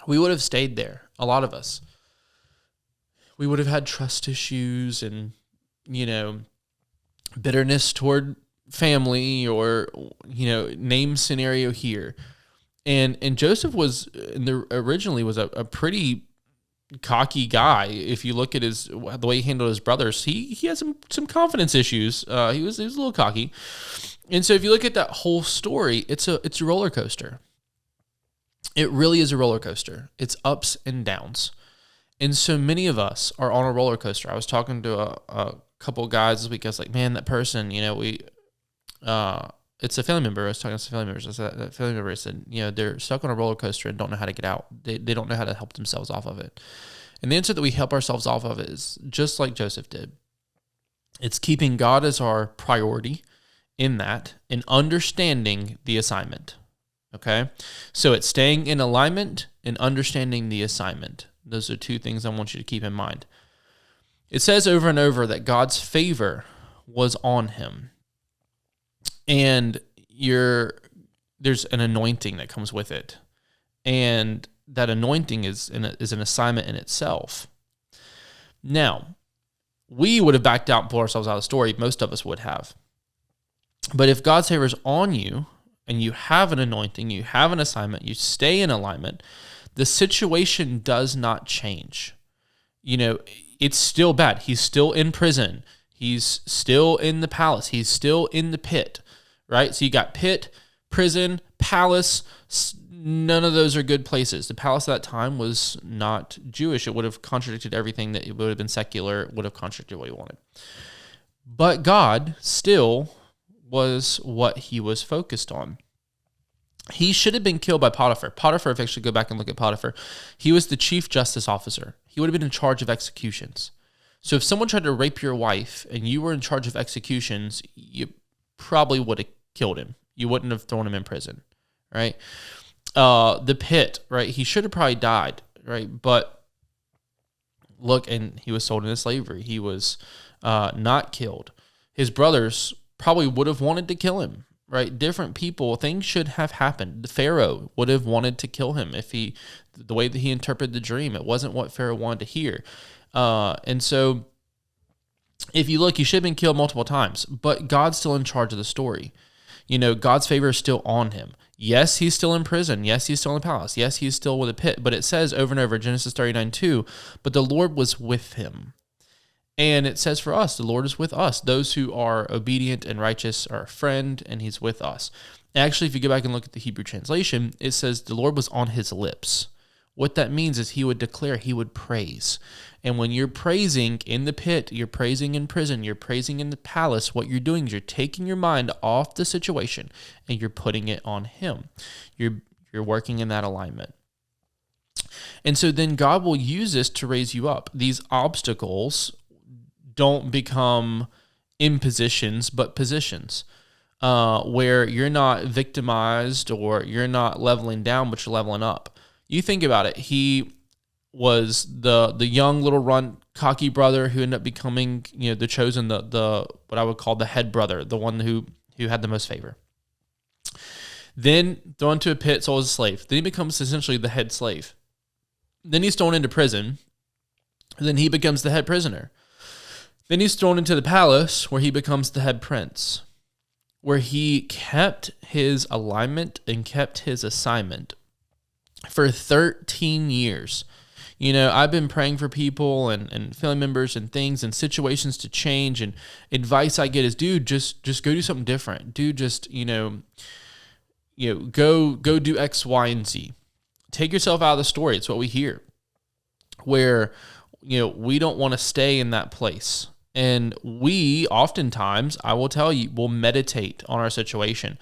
We would have stayed there, a lot of us. We would have had trust issues and, bitterness toward family, or name scenario here, and Joseph was originally a pretty cocky guy. If you look at the way he handled his brothers, he had some confidence issues. He was a little cocky, and so if you look at that whole story, it's a roller coaster. It really is a roller coaster. It's ups and downs, and so many of us are on a roller coaster. I was talking to a couple of guys this week. I was like, man, that person, it's a family member. I was talking to some family members. That family member said, they're stuck on a roller coaster and don't know how to get out. They don't know how to help themselves off of it. And the answer that we help ourselves off of is just like Joseph did. It's keeping God as our priority in that and understanding the assignment. Okay? So it's staying in alignment and understanding the assignment. Those are two things I want you to keep in mind. It says over and over that God's favor was on him. And there's an anointing that comes with it. And that anointing is an assignment in itself. Now, we would have backed out and pulled ourselves out of the story. Most of us would have. But if God's favor is on you and you have an anointing, you have an assignment, you stay in alignment, the situation does not change. It's still bad. He's still in prison. He's still in the palace. He's still in the pit, right? So you got pit, prison, palace. None of those are good places. The palace at that time was not Jewish. It would have contradicted everything. That it would have been secular. It would have contradicted what he wanted. But God still was what he was focused on. He should have been killed by Potiphar. Potiphar, if you actually go back and look at Potiphar, he was the chief justice officer. He would have been in charge of executions. So if someone tried to rape your wife and you were in charge of executions, you probably would have killed him. You wouldn't have thrown him in prison, right? The pit, right? He should have probably died, right? But look, and he was sold into slavery. He was not killed. His brothers probably would have wanted to kill him, right? Different people, things should have happened. The Pharaoh would have wanted to kill him if the way that he interpreted the dream, it wasn't what Pharaoh wanted to hear. And so if you look, he should have been killed multiple times, but God's still in charge of the story. God's favor is still on him. Yes, he's still in prison. Yes, he's still in the palace. Yes, he's still with a pit. But it says over and over, Genesis 39:2, but the Lord was with him. And it says for us, the Lord is with us. Those who are obedient and righteous are a friend, and he's with us. Actually, if you go back and look at the Hebrew translation, it says the Lord was on his lips. What that means is he would declare, he would praise. And when you're praising in the pit, you're praising in prison, you're praising in the palace, what you're doing is you're taking your mind off the situation and you're putting it on him. You're working in that alignment. And so then God will use this to raise you up. These obstacles don't become impositions, but positions. Where you're not victimized or you're not leveling down, but you're leveling up. You think about it. He was the young little runt, cocky brother who ended up becoming, the chosen, the what I would call the head brother, the one who had the most favor. Then thrown into a pit, sold as a slave. Then he becomes essentially the head slave. Then he's thrown into prison. Then he becomes the head prisoner. Then he's thrown into the palace where he becomes the head prince, where he kept his alignment and kept his assignment for 13 years. I've been praying for people and family members and things and situations to change, and advice I get is, dude, just go do something different. Dude, just, go do X, Y, and Z. Take yourself out of the story. It's what we hear, where, we don't want to stay in that place. And we oftentimes, I will tell you, will meditate on our situation.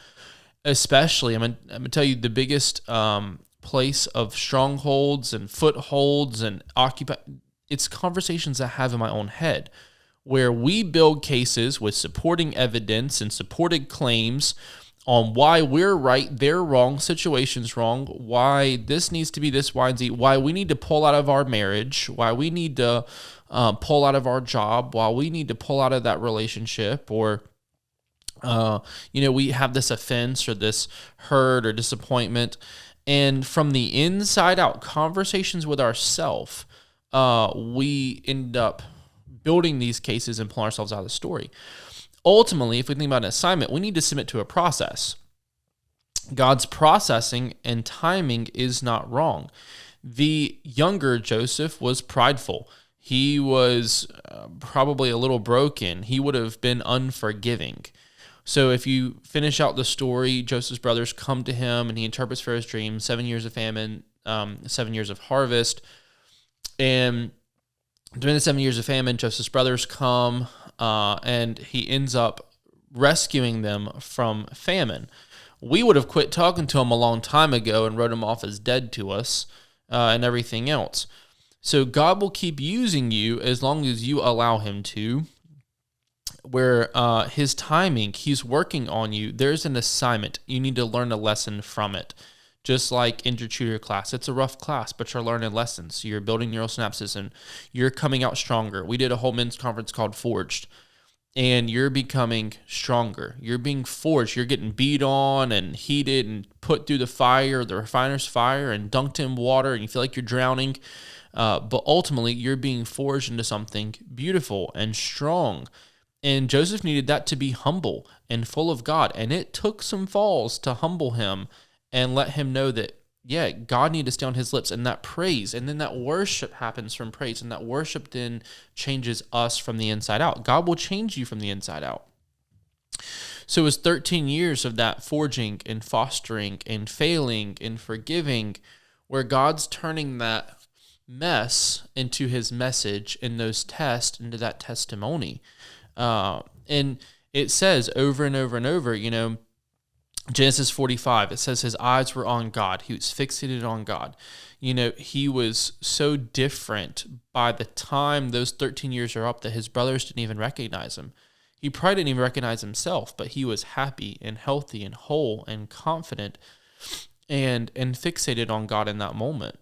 Especially, I'm going to tell you the biggest place of strongholds and footholds and it's conversations I have in my own head, where we build cases with supporting evidence and supported claims on why we're right, they're wrong, situation's wrong, why this needs to be this, Y, and Z, why we need to pull out of our marriage, why we need to pull out of our job, why we need to pull out of that relationship, or we have this offense or this hurt or disappointment. And from the inside out, conversations with ourselves, we end up building these cases and pulling ourselves out of the story. Ultimately, if we think about an assignment, we need to submit to a process. God's processing and timing is not wrong. The younger Joseph was prideful. He was probably a little broken. He would have been unforgiving. So if you finish out the story, Joseph's brothers come to him and he interprets Pharaoh's dream, 7 years of famine, 7 years of harvest. And during the 7 years of famine, Joseph's brothers come and he ends up rescuing them from famine. We would have quit talking to him a long time ago and wrote him off as dead to us and everything else. So God will keep using you as long as you allow him to. where his timing, he's working on you. There's an assignment. You need to learn a lesson from it. Just like in your tutor class, it's a rough class, but you're learning lessons. You're building neural synapses and you're coming out stronger. We did a whole men's conference called Forged, and you're becoming stronger. You're being forged. You're getting beat on and heated and put through the refiner's fire, and dunked in water, and you feel like you're drowning. But ultimately, you're being forged into something beautiful and strong. And Joseph needed that to be humble and full of God. And it took some falls to humble him and let him know that, yeah, God needed to stay on his lips, and that praise. And then that worship happens from praise. And that worship then changes us from the inside out. God will change you from the inside out. So it was 13 years of that forging and fostering and failing and forgiving, where God's turning that mess into his message, and those tests into that testimony. And it says over and over and over, Genesis 45, it says his eyes were on God. He was fixated on God. He was so different by the time those 13 years are up that his brothers didn't even recognize him. He probably didn't even recognize himself, but he was happy and healthy and whole and confident and fixated on God in that moment,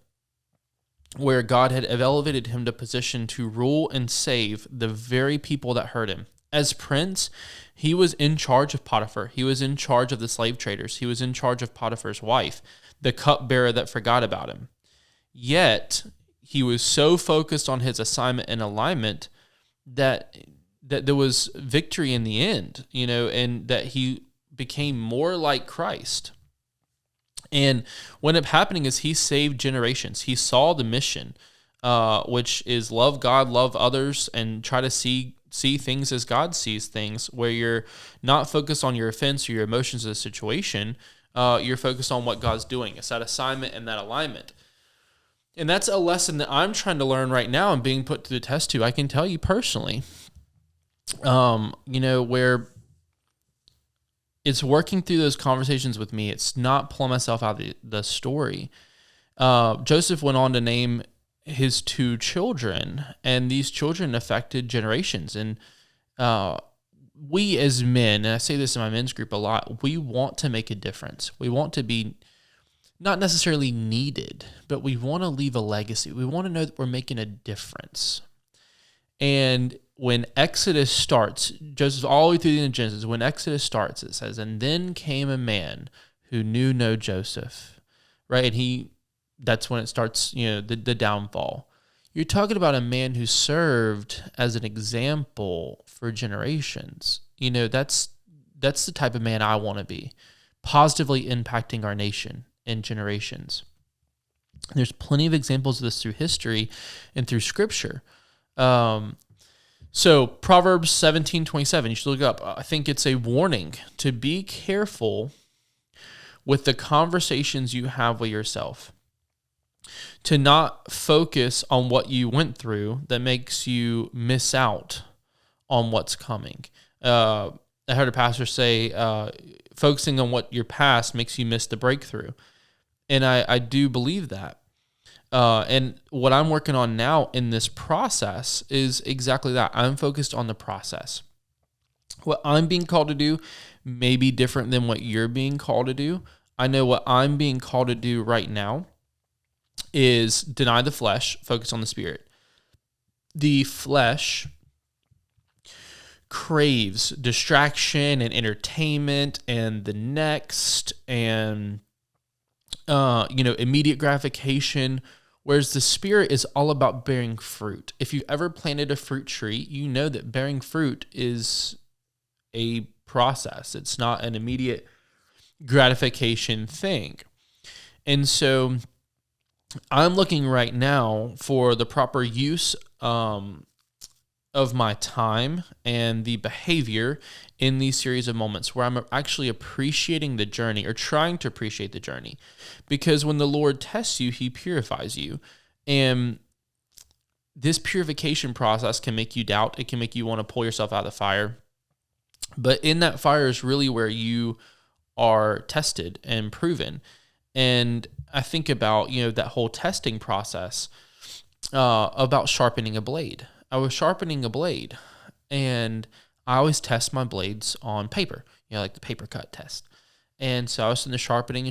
where God had elevated him to position to rule and save the very people that hurt him. As prince, he was in charge of Potiphar. He was in charge of the slave traders. He was in charge of Potiphar's wife, the cupbearer that forgot about him. Yet, he was so focused on his assignment and alignment that there was victory in the end, and that he became more like Christ. And what ended up happening is he saved generations. He saw the mission, which is love God, love others, and try to see things as God sees things, where you're not focused on your offense or your emotions of the situation. You're focused on what God's doing. It's that assignment and that alignment. And that's a lesson that I'm trying to learn right now and being put to the test to. I can tell you personally, where it's working through those conversations with me. It's not pulling myself out of the story. Joseph went on to name his 2 children, and these children affected generations. And we as men, and I say this in my men's group a lot, we want to make a difference. We want to be not necessarily needed, but we want to leave a legacy. We want to know that we're making a difference. And when Exodus starts, Joseph all the way through the end of Genesis, when Exodus starts, it says, and then came a man who knew no Joseph, right? And that's when it starts, the downfall. You're talking about a man who served as an example for generations. That's the type of man I want to be, positively impacting our nation and generations. There's plenty of examples of this through history and through Scripture. So Proverbs 17:27, you should look it up. I think it's a warning to be careful with the conversations you have with yourself, to not focus on what you went through that makes you miss out on what's coming. I heard a pastor say, focusing on what your past makes you miss the breakthrough. And I do believe that. And what I'm working on now in this process is exactly that. I'm focused on the process. What I'm being called to do may be different than what you're being called to do. I know what I'm being called to do right now is deny the flesh, focus on the spirit. The flesh craves distraction and entertainment and the next and immediate gratification, whereas the spirit is all about bearing fruit. If you've ever planted a fruit tree, you know that bearing fruit is a process. It's not an immediate gratification thing. And so I'm looking right now for the proper use of my time and the behavior in these series of moments where I'm actually appreciating the journey or trying to appreciate the journey. Because when the Lord tests you, he purifies you. And this purification process can make you doubt. It can make you want to pull yourself out of the fire. But in that fire is really where you are tested and proven. And I think about, that whole testing process about sharpening a blade. I was sharpening a blade and I always test my blades on paper, like the paper cut test. And so I was in the sharpening,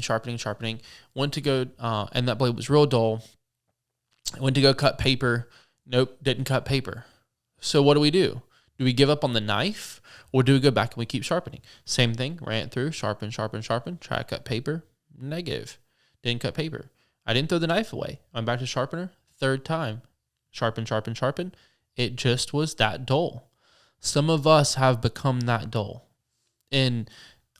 went to go, and that blade was real dull. I went to go cut paper. Nope, didn't cut paper. So what do? Do we give up on the knife, or do we go back and we keep sharpening? Same thing, ran it through, sharpen, try to cut paper, negative, didn't cut paper. I didn't throw the knife away. I'm back to sharpener, third time, sharpen. It just was that dull. Some of us have become that dull. And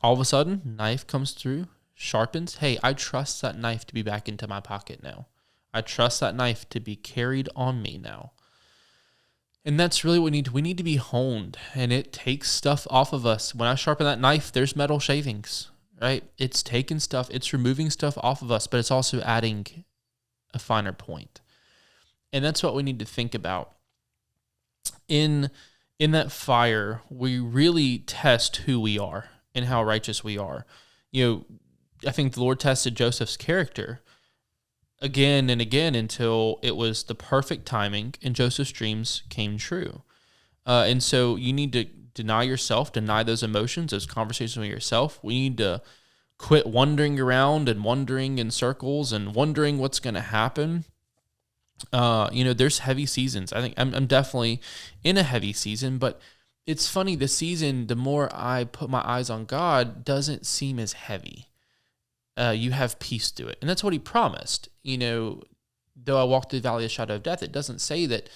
all of a sudden, knife comes through, sharpens. Hey, I trust that knife to be back into my pocket now. I trust that knife to be carried on me now. And that's really what we need. We need to be honed, and it takes stuff off of us. When I sharpen that knife, there's metal shavings, right? It's taking stuff, it's removing stuff off of us, but it's also adding a finer point. And that's what we need to think about. In that fire, we really test who we are and how righteous we are. I think the Lord tested Joseph's character again and again until it was the perfect timing and Joseph's dreams came true. And so you need to deny yourself, deny those emotions, those conversations with yourself. We need to quit wandering around and wandering in circles and wondering what's going to happen. There's heavy seasons. I think I'm definitely in a heavy season, but it's funny, the season, the more I put my eyes on God, doesn't seem as heavy. You have peace through it. And that's what he promised. Though I walk through the valley of the shadow of death, it doesn't say that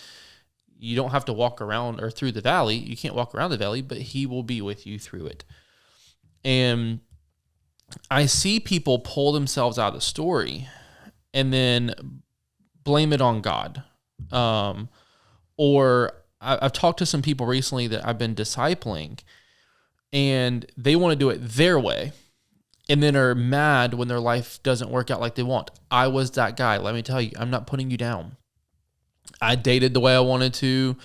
you don't have to walk around or through the valley. You can't walk around the valley, but he will be with you through it. And I see people pull themselves out of the story and then blame it on God. Or I've talked to some people recently that I've been discipling, and they want to do it their way, and then are mad when their life doesn't work out like they want. I was that guy. Let me tell you, I'm not putting you down. I dated the way I wanted to,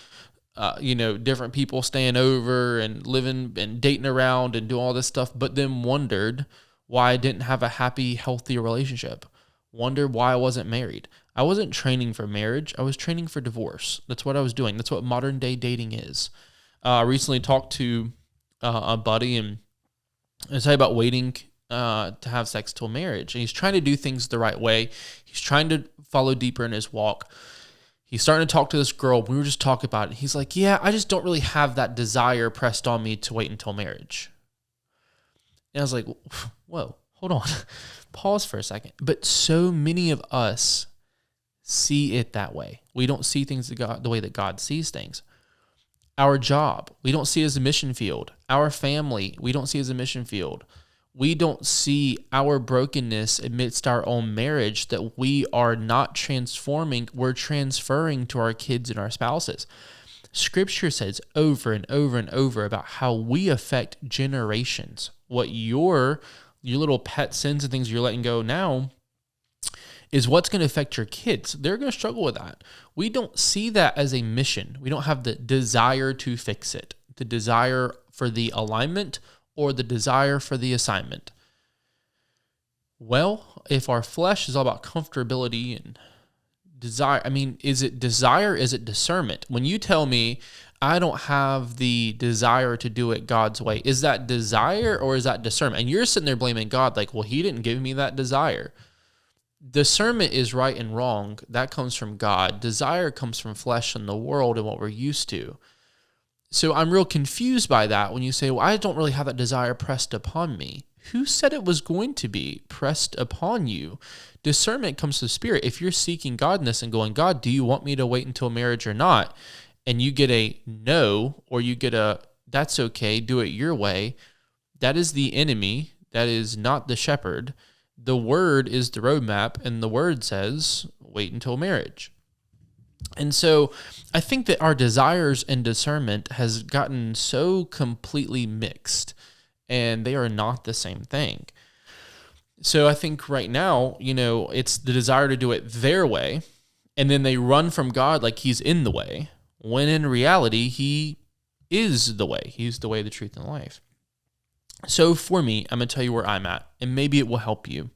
different people staying over and living and dating around and doing all this stuff, but then wondered why I didn't have a happy, healthy relationship. Wondered why I wasn't married. I wasn't training for marriage. I was training for divorce. That's what I was doing. That's what modern day dating is. I recently talked to a buddy, and I was talking about waiting to have sex till marriage. And he's trying to do things the right way. He's trying to follow deeper in his walk. He's starting to talk to this girl. We were just talking about it. He's like, yeah, I just don't really have that desire pressed on me to wait until marriage. And I was like, whoa, hold on. Pause for a second. But so many of us see it that way. We don't see things the way that God sees things. Our job, we don't see as a mission field. Our family, we don't see as a mission field. We don't see our brokenness amidst our own marriage, that we are not transforming. We're transferring to our kids and our spouses. Scripture says over and over and over about how we affect generations. What your little pet sins and things you're letting go now is what's going to affect your kids. They're going to struggle with that. We don't see that as a mission. We don't have the desire to fix it, the desire for the alignment or the desire for the assignment. Well, if our flesh is all about comfortability and desire, is it desire? Is it discernment? When you tell me I don't have the desire to do it God's way, is that desire or is that discernment? And you're sitting there blaming God like, well, he didn't give me that desire. Discernment is right and wrong. That comes from God. Desire comes from flesh and the world and what we're used to. So I'm real confused by that when you say, well, I don't really have that desire pressed upon me. Who said it was going to be pressed upon you? Discernment comes to the Spirit. If you're seeking godness and going, God, do you want me to wait until marriage or not? And you get a no, or you get a, that's okay, do it your way. That is the enemy. That is not the shepherd. The word is the roadmap, and the word says, wait until marriage. And so I think that our desires and discernment has gotten so completely mixed, and they are not the same thing. So I think right now, it's the desire to do it their way, and then they run from God like he's in the way, when in reality, he is the way. He's the way, the truth, and life. So for me, I'm going to tell you where I'm at, and maybe it will help you.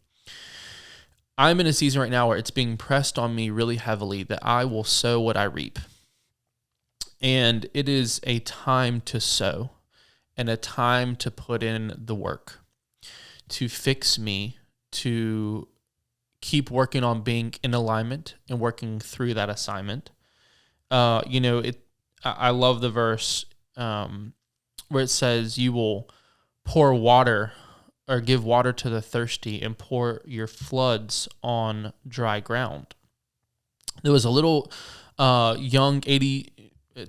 I'm in a season right now where it's being pressed on me really heavily that I will sow what I reap. And it is a time to sow and a time to put in the work, to fix me, to keep working on being in alignment and working through that assignment. I love the verse where it says, "You will pour water or give water to the thirsty and pour your floods on dry ground." There was a little young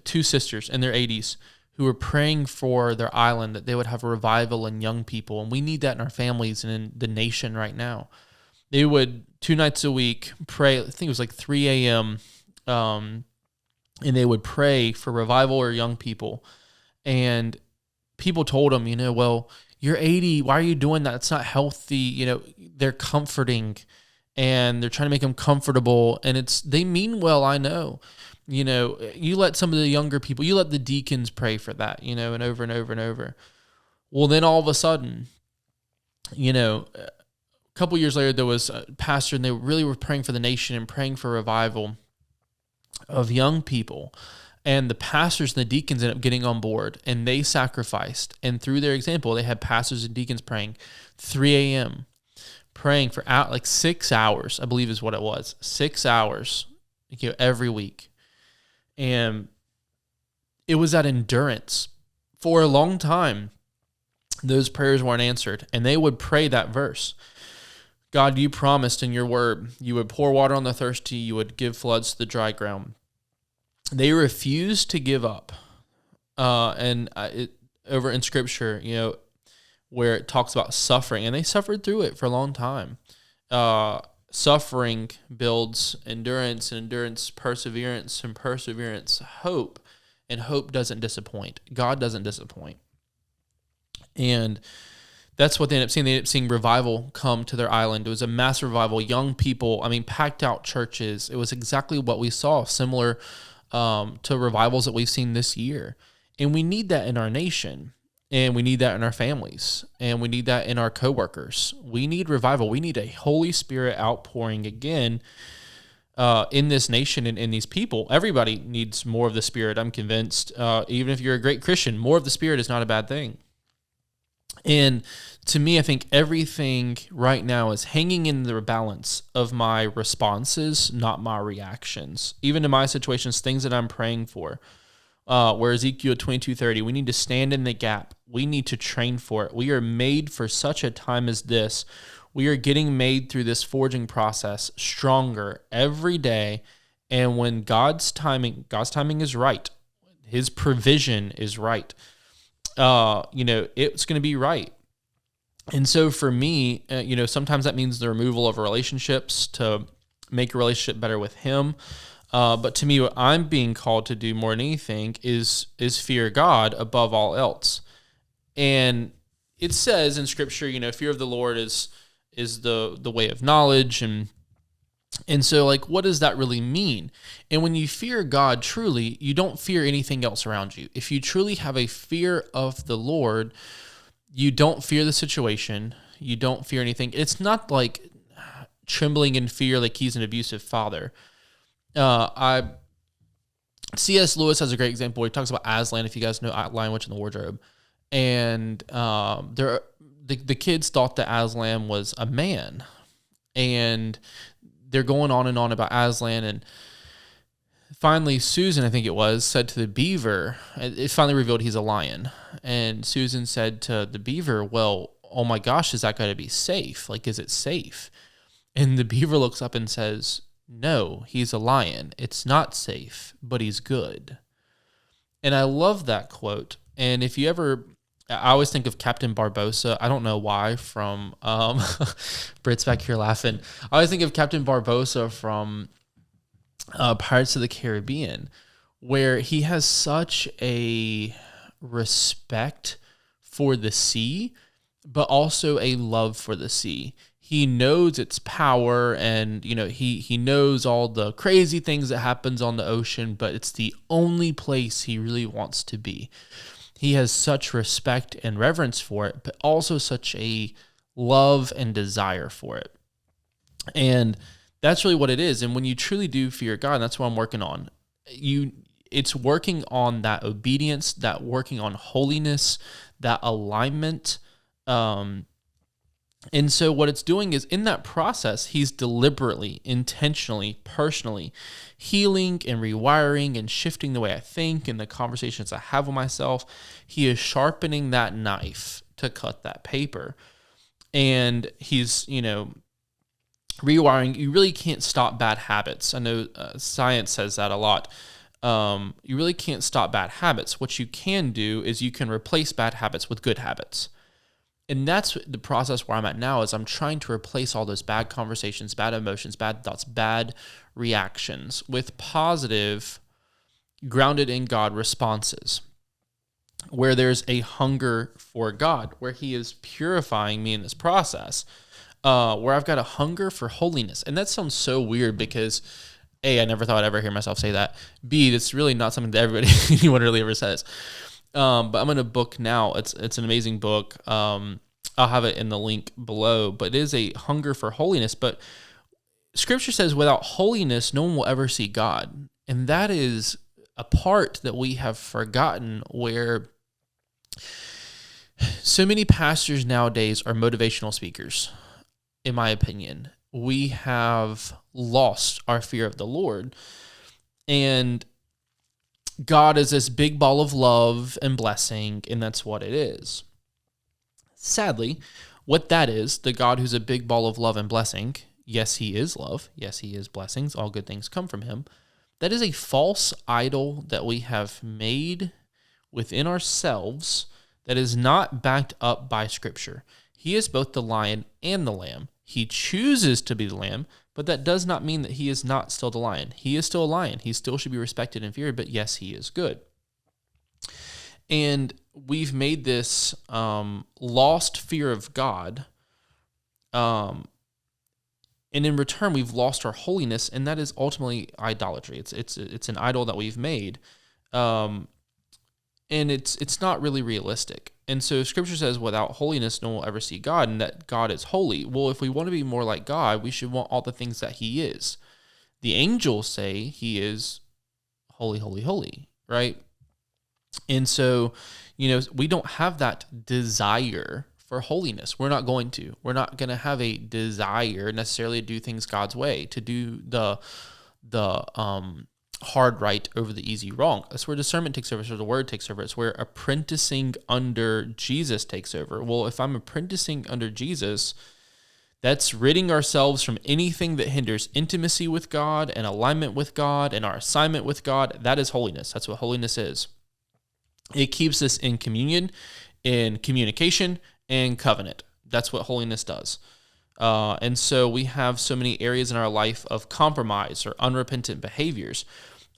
two sisters in their 80s who were praying for their island, that they would have a revival in young people. And we need that in our families and in the nation right now. They would 2 nights a week pray, I think it was like 3 a.m., and they would pray for revival or young people. And people told them, well, you're 80. Why are you doing that? It's not healthy. They're comforting and they're trying to make them comfortable. And they mean well, I know. You let some of the younger people, you let the deacons pray for that, and over and over and over. Well, then all of a sudden, a couple years later, there was a pastor, and they really were praying for the nation and praying for revival of young people. And the pastors and the deacons ended up getting on board, and they sacrificed. And through their example, they had pastors and deacons praying 3 a.m., praying for like 6 hours, I believe is what it was, 6 hours, every week. And it was that endurance. For a long time, those prayers weren't answered, and they would pray that verse. God, you promised in your word, you would pour water on the thirsty, you would give floods to the dry ground. They refused to give up. Over in Scripture, where it talks about suffering, and they suffered through it for a long time. Suffering builds endurance, and endurance perseverance, and perseverance hope, and hope doesn't disappoint. God doesn't disappoint. And that's what they ended up seeing. They ended up seeing revival come to their island. It was a massive revival. Young people, packed out churches. It was exactly what we saw, similar to revivals that we've seen this year. And we need that in our nation. And we need that in our families, and we need that in our coworkers. We need revival. We need a Holy Spirit outpouring again in this nation and in these people. Everybody needs more of the Spirit, I'm convinced. Even if you're a great Christian, more of the Spirit is not a bad thing. And to me, I think everything right now is hanging in the balance of my responses, not my reactions. Even in my situations, things that I'm praying for. Where Ezekiel 22:30, we need to stand in the gap. We need to train for it. We are made for such a time as this. We are getting made through this forging process stronger every day. And when God's timing is right, His provision is right. It's going to be right. And so for me, sometimes that means the removal of relationships to make a relationship better with Him. But to me, what I'm being called to do more than anything is fear God above all else. And it says in Scripture, fear of the Lord is the way of knowledge. And so, what does that really mean? And when you fear God truly, you don't fear anything else around you. If you truly have a fear of the Lord, you don't fear the situation. You don't fear anything. It's not like trembling in fear like He's an abusive father. C.S. Lewis has a great example. He talks about Aslan, if you guys know Lion, Witch, and the Wardrobe. And the kids thought that Aslan was a man. And they're going on and on about Aslan. And finally, Susan, I think it was, said to the beaver, it finally revealed he's a lion. And Susan said to the beaver, well, oh my gosh, is that going to be safe? Is it safe? And the beaver looks up and says, no, he's a lion. It's not safe, but he's good. And I love that quote. And if you ever, I always think of Captain Barbossa. I don't know why, from Britt's back here laughing. I always think of Captain Barbossa from Pirates of the Caribbean, where he has such a respect for the sea, but also a love for the sea. He knows its power, and he knows all the crazy things that happens on the ocean, but it's the only place he really wants to be. He has such respect and reverence for it, but also such a love and desire for it. And that's really what it is. And when you truly do fear God, and that's what I'm working on, it's working on that obedience, that working on holiness, that alignment. And so what it's doing is in that process, he's deliberately, intentionally, personally healing and rewiring and shifting the way I think and the conversations I have with myself. He is sharpening that knife to cut that paper. And he's, rewiring. You really can't stop bad habits. I know science says that a lot. You really can't stop bad habits. What you can do is you can replace bad habits with good habits. And that's the process where I'm at now, is I'm trying to replace all those bad conversations, bad emotions, bad thoughts, bad reactions with positive, grounded in God responses, where there's a hunger for God, where he is purifying me in this process, where I've got a hunger for holiness. And that sounds so weird because A, I never thought I'd ever hear myself say that. B, it's really not something that anyone really ever says. But I'm in a book now. It's an amazing book. I'll have it in the link below, but it is a hunger for holiness. But Scripture says without holiness, no one will ever see God. And that is a part that we have forgotten, where so many pastors nowadays are motivational speakers, in my opinion. We have lost our fear of the Lord. And God is this big ball of love and blessing, and that's what it is. Sadly, what that is, the God who's a big ball of love and blessing, yes, he is love, yes, he is blessings, all good things come from him. That is a false idol that we have made within ourselves that is not backed up by Scripture. He is both the lion and the lamb. He chooses to be the lamb, but that does not mean that he is not still the lion. He is still a lion. He still should be respected and feared, but yes, he is good. And we've made this lost fear of God, and in return, we've lost our holiness, and that is ultimately idolatry. It's an idol that we've made, and it's not really realistic. And so Scripture says, without holiness, no one will ever see God, and that God is holy. Well, if we want to be more like God, we should want all the things that he is. The angels say he is holy, holy, holy, right? And so, we don't have that desire for holiness. We're not going to. We're not going to have a desire necessarily to do things God's way, to do the hard right over the easy wrong. That's where discernment takes over. It's where the word takes over. It's where apprenticing under Jesus takes over. Well, if I'm apprenticing under Jesus, that's ridding ourselves from anything that hinders intimacy with God and alignment with God and our assignment with God. That is holiness. That's what holiness is. It keeps us in communion, in communication, and covenant. That's what holiness does. And so we have so many areas in our life of compromise or unrepentant behaviors,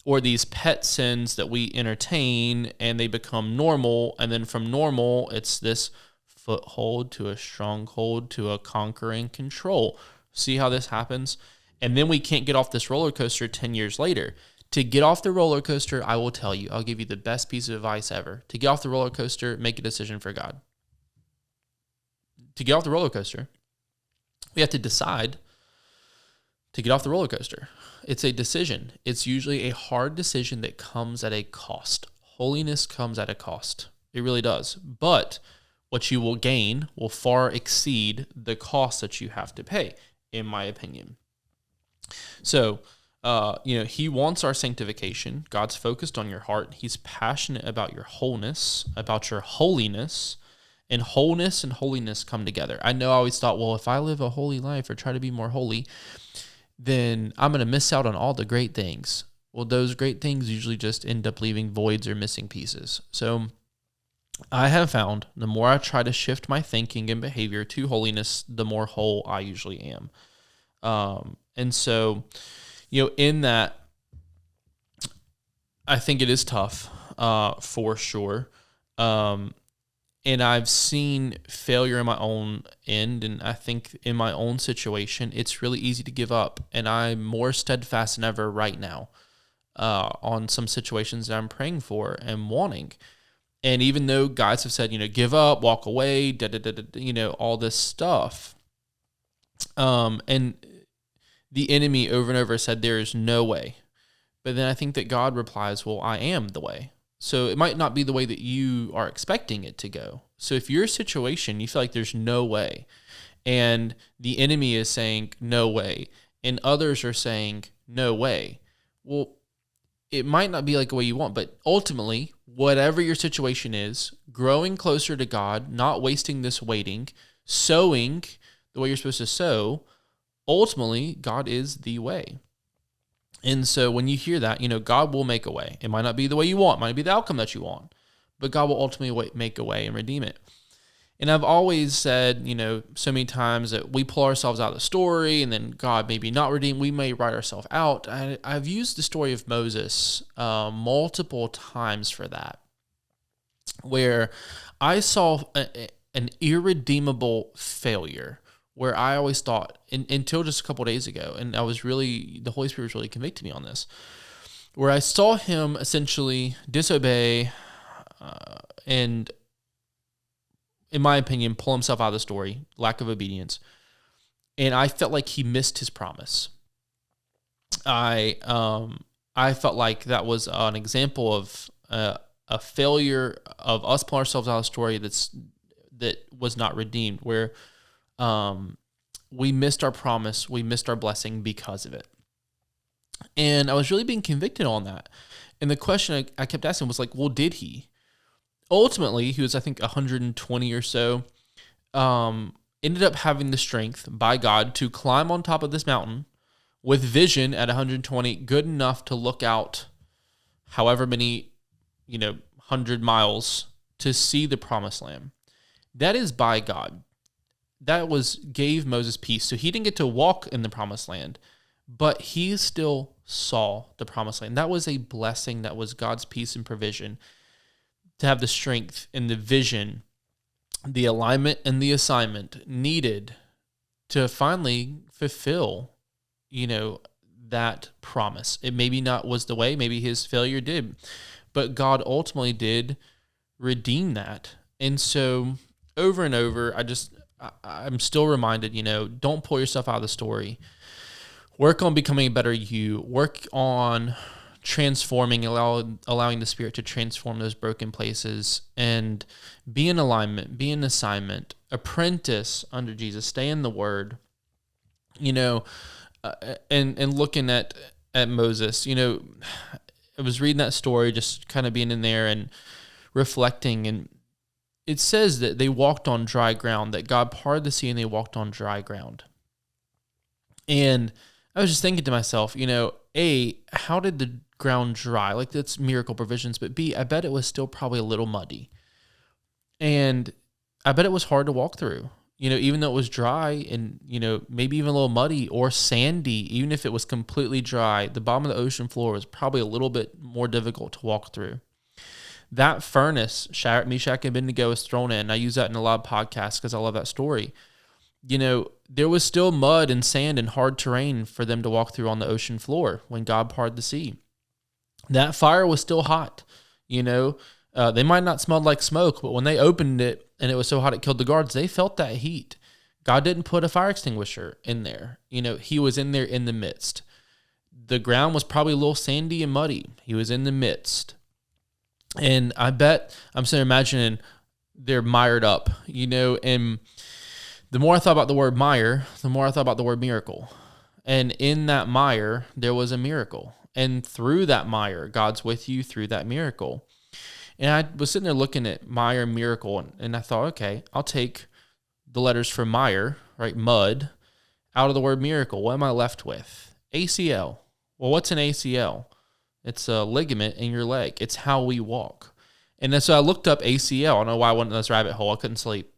or these pet sins that we entertain and they become normal. And then from normal, it's this foothold to a stronghold to a conquering control. See how this happens? And then we can't get off this roller coaster 10 years later. To get off the roller coaster, I will tell you, I'll give you the best piece of advice ever. To get off the roller coaster, make a decision for God. To get off the roller coaster, we have to decide to get off the roller coaster. It's a decision. It's usually a hard decision that comes at a cost. Holiness comes at a cost. It really does. But what you will gain will far exceed the cost that you have to pay, in my opinion. So, he wants our sanctification. God's focused on your heart. He's passionate about your wholeness, about your holiness. And wholeness and holiness come together. I know I always thought, well, if I live a holy life or try to be more holy, then I'm going to miss out on all the great things. Well, those great things usually just end up leaving voids or missing pieces. So I have found the more I try to shift my thinking and behavior to holiness, the more whole I usually am. And so, in that, I think it is tough for sure. And I've seen failure in my own end, and I think in my own situation, it's really easy to give up. And I'm more steadfast than ever right now on some situations that I'm praying for and wanting. And even though guys have said, give up, walk away, all this stuff, and the enemy over and over said, there is no way But then I think that God replies, well, I am the way. So it might not be the way that you are expecting it to go. So if your situation, you feel like there's no way, and the enemy is saying no way, and others are saying no way, well, it might not be like the way you want, but ultimately, whatever your situation is, growing closer to God, not wasting this waiting, sowing the way you're supposed to sow, ultimately, God is the way. And so when you hear that, God will make a way. It might not be the way you want, it might be the outcome that you want, but God will ultimately make a way and redeem it. And I've always said, so many times that we pull ourselves out of the story and then God maybe not redeem. We may write ourselves out. I've used the story of Moses multiple times for that, where I saw an irredeemable failure, where I always thought, until just a couple of days ago, and the Holy Spirit was really convicting me on this, where I saw him essentially disobey and, in my opinion, pull himself out of the story, lack of obedience, and I felt like he missed his promise. I felt like that was an example of a failure of us pulling ourselves out of the story that was not redeemed, where we missed our promise, we missed our blessing because of it. And I was really being convicted on that. And the question I kept asking was like, well, did he? Ultimately, he was, I think, 120 or so, ended up having the strength by God to climb on top of this mountain with vision at 120, good enough to look out however many, 100 miles to see the promised land. That is by God. That gave Moses peace. So he didn't get to walk in the promised land, but he still saw the promised land. That was a blessing. That was God's peace and provision, to have the strength and the vision, the alignment and the assignment needed to finally fulfill, that promise. It maybe not was the way, maybe his failure did, but God ultimately did redeem that. And so over and over, I'm still reminded, don't pull yourself out of the story. Work on becoming a better you. Work on transforming, allowing the Spirit to transform those broken places, and be in alignment, be in assignment, apprentice under Jesus, stay in the Word, and looking at Moses, I was reading that story, just kind of being in there and reflecting, and it says that they walked on dry ground, that God parted the sea and they walked on dry ground. And I was just thinking to myself, A, how did the ground dry? Like, that's miracle provisions, but B, I bet it was still probably a little muddy. And I bet it was hard to walk through, even though it was dry and, maybe even a little muddy or sandy. Even if it was completely dry, the bottom of the ocean floor was probably a little bit more difficult to walk through. That furnace, Shadrach, Meshach, and Abednego, was thrown in. I use that in a lot of podcasts because I love that story. There was still mud and sand and hard terrain for them to walk through on the ocean floor when God parted the sea. That fire was still hot. They might not smell like smoke, but when they opened it and it was so hot it killed the guards, they felt that heat. God didn't put a fire extinguisher in there. He was in there in the midst. The ground was probably a little sandy and muddy. He was in the midst. And I bet I'm sitting imagining they're mired up, and the more I thought about the word mire, the more I thought about the word miracle. And in that mire, there was a miracle. And through that mire, God's with you through that miracle. And I was sitting there looking at mire and miracle, and I thought, okay, I'll take the letters for mire, right, mud, out of the word miracle. What am I left with? ACL. Well, what's an ACL? It's a ligament in your leg. It's how we walk. And so I looked up ACL. I don't know why I went in this rabbit hole. I couldn't sleep.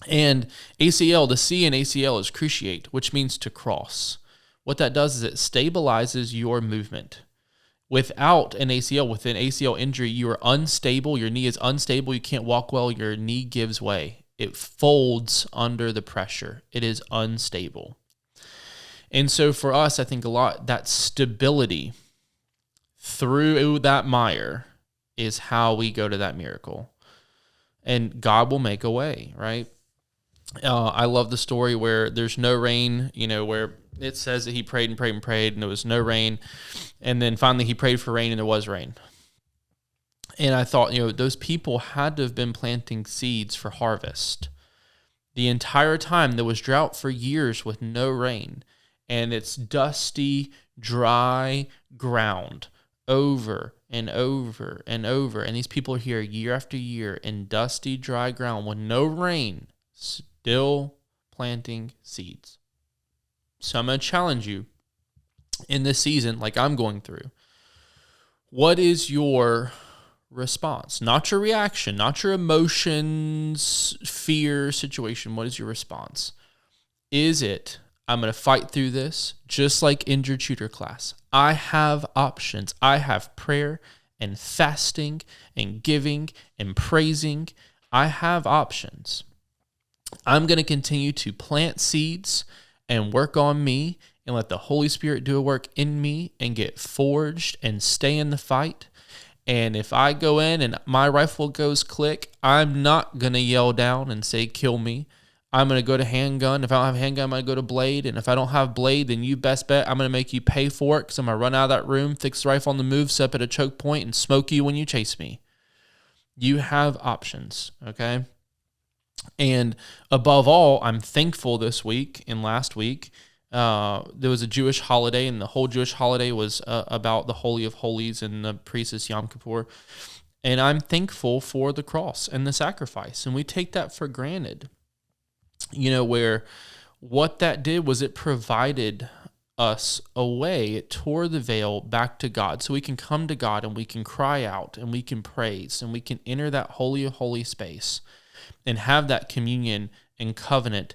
And ACL, the C in ACL is cruciate, which means to cross. What that does is it stabilizes your movement. Without an ACL, with an ACL injury, you are unstable. Your knee is unstable. You can't walk well. Your knee gives way. It folds under the pressure. It is unstable. And so for us, I think a lot, that stability through that mire is how we go to that miracle. And God will make a way, right? I love the story where there's no rain, where it says that he prayed and prayed and prayed, and there was no rain. And then finally he prayed for rain, and there was rain. And I thought, those people had to have been planting seeds for harvest. The entire time there was drought for years with no rain, and it's dusty, dry ground over and over and over. And these people are here year after year in dusty, dry ground with no rain, still planting seeds. So I'm going to challenge you in this season, like I'm going through. What is your response? Not your reaction, not your emotions, fear, situation. What is your response? Is it, I'm going to fight through this, just like injured shooter class? I have options. I have prayer and fasting and giving and praising. I have options. I'm going to continue to plant seeds and work on me and let the Holy Spirit do a work in me and get forged and stay in the fight. And if I go in and my rifle goes click, I'm not going to yell down and say, kill me. I'm going to go to handgun. If I don't have handgun, I'm going to go to blade. And if I don't have blade, then you best bet I'm going to make you pay for it, because I'm going to run out of that room, fix the rifle on the move, set up at a choke point, and smoke you when you chase me. You have options, okay? And above all, I'm thankful this week and last week, there was a Jewish holiday, and the whole Jewish holiday was about the Holy of Holies and the priestess Yom Kippur. And I'm thankful for the cross and the sacrifice. And we take that for granted, where what that did was it provided us a way. It tore the veil back to God, so we can come to God and we can cry out and we can praise and we can enter that Holy of Holy space and have that communion and covenant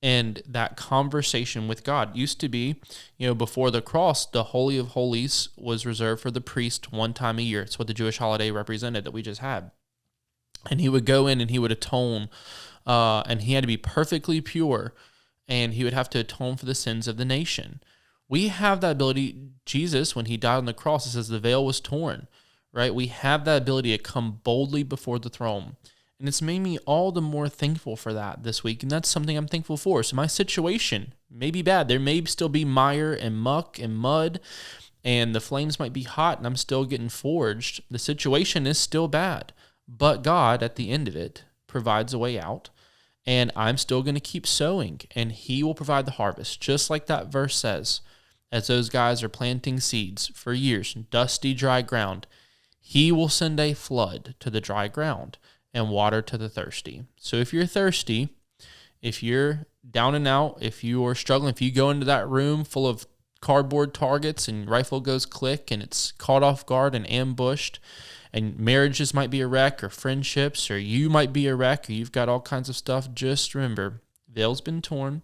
and that conversation with God. Used to be, before the cross, the Holy of Holies was reserved for the priest one time a year. It's what the Jewish holiday represented that we just had. And he would go in and he would atone, and he had to be perfectly pure, and he would have to atone for the sins of the nation. We have that ability. Jesus, when he died on the cross, it says the veil was torn, right? We have that ability to come boldly before the throne. And it's made me all the more thankful for that this week. And that's something I'm thankful for. So my situation may be bad. There may still be mire and muck and mud, and the flames might be hot, and I'm still getting forged. The situation is still bad. But God, at the end of it, provides a way out. And I'm still going to keep sowing, and he will provide the harvest. Just like that verse says, as those guys are planting seeds for years, dusty, dry ground, he will send a flood to the dry ground and water to the thirsty. So if you're thirsty, if you're down and out, if you are struggling, if you go into that room full of cardboard targets and rifle goes click and it's caught off guard and ambushed, and marriages might be a wreck, or friendships, or you might be a wreck, or you've got all kinds of stuff, just remember, veil's been torn.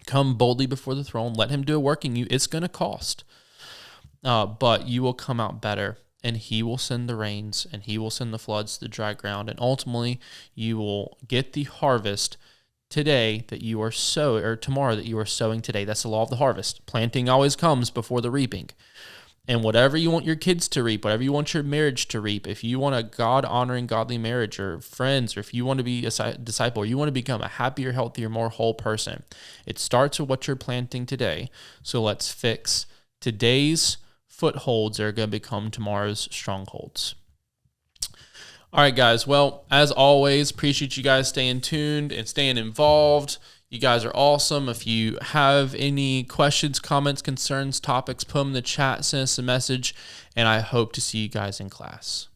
Come boldly before the throne. Let him do a work in you. It's going to cost, but you will come out better. And he will send the rains, and he will send the floods to the dry ground, and ultimately you will get the harvest today that you are sowing, or tomorrow that you are sowing today. That's the law of the harvest. Planting always comes before the reaping. And whatever you want your kids to reap, whatever you want your marriage to reap, if you want a God-honoring, godly marriage, or friends, or if you want to be a disciple, or you want to become a happier, healthier, more whole person, it starts with what you're planting today. So let's fix today's footholds that are going to become tomorrow's strongholds. All right, guys. Well, as always, appreciate you guys staying tuned and staying involved. You guys are awesome. If you have any questions, comments, concerns, topics, put them in the chat, send us a message, and I hope to see you guys in class.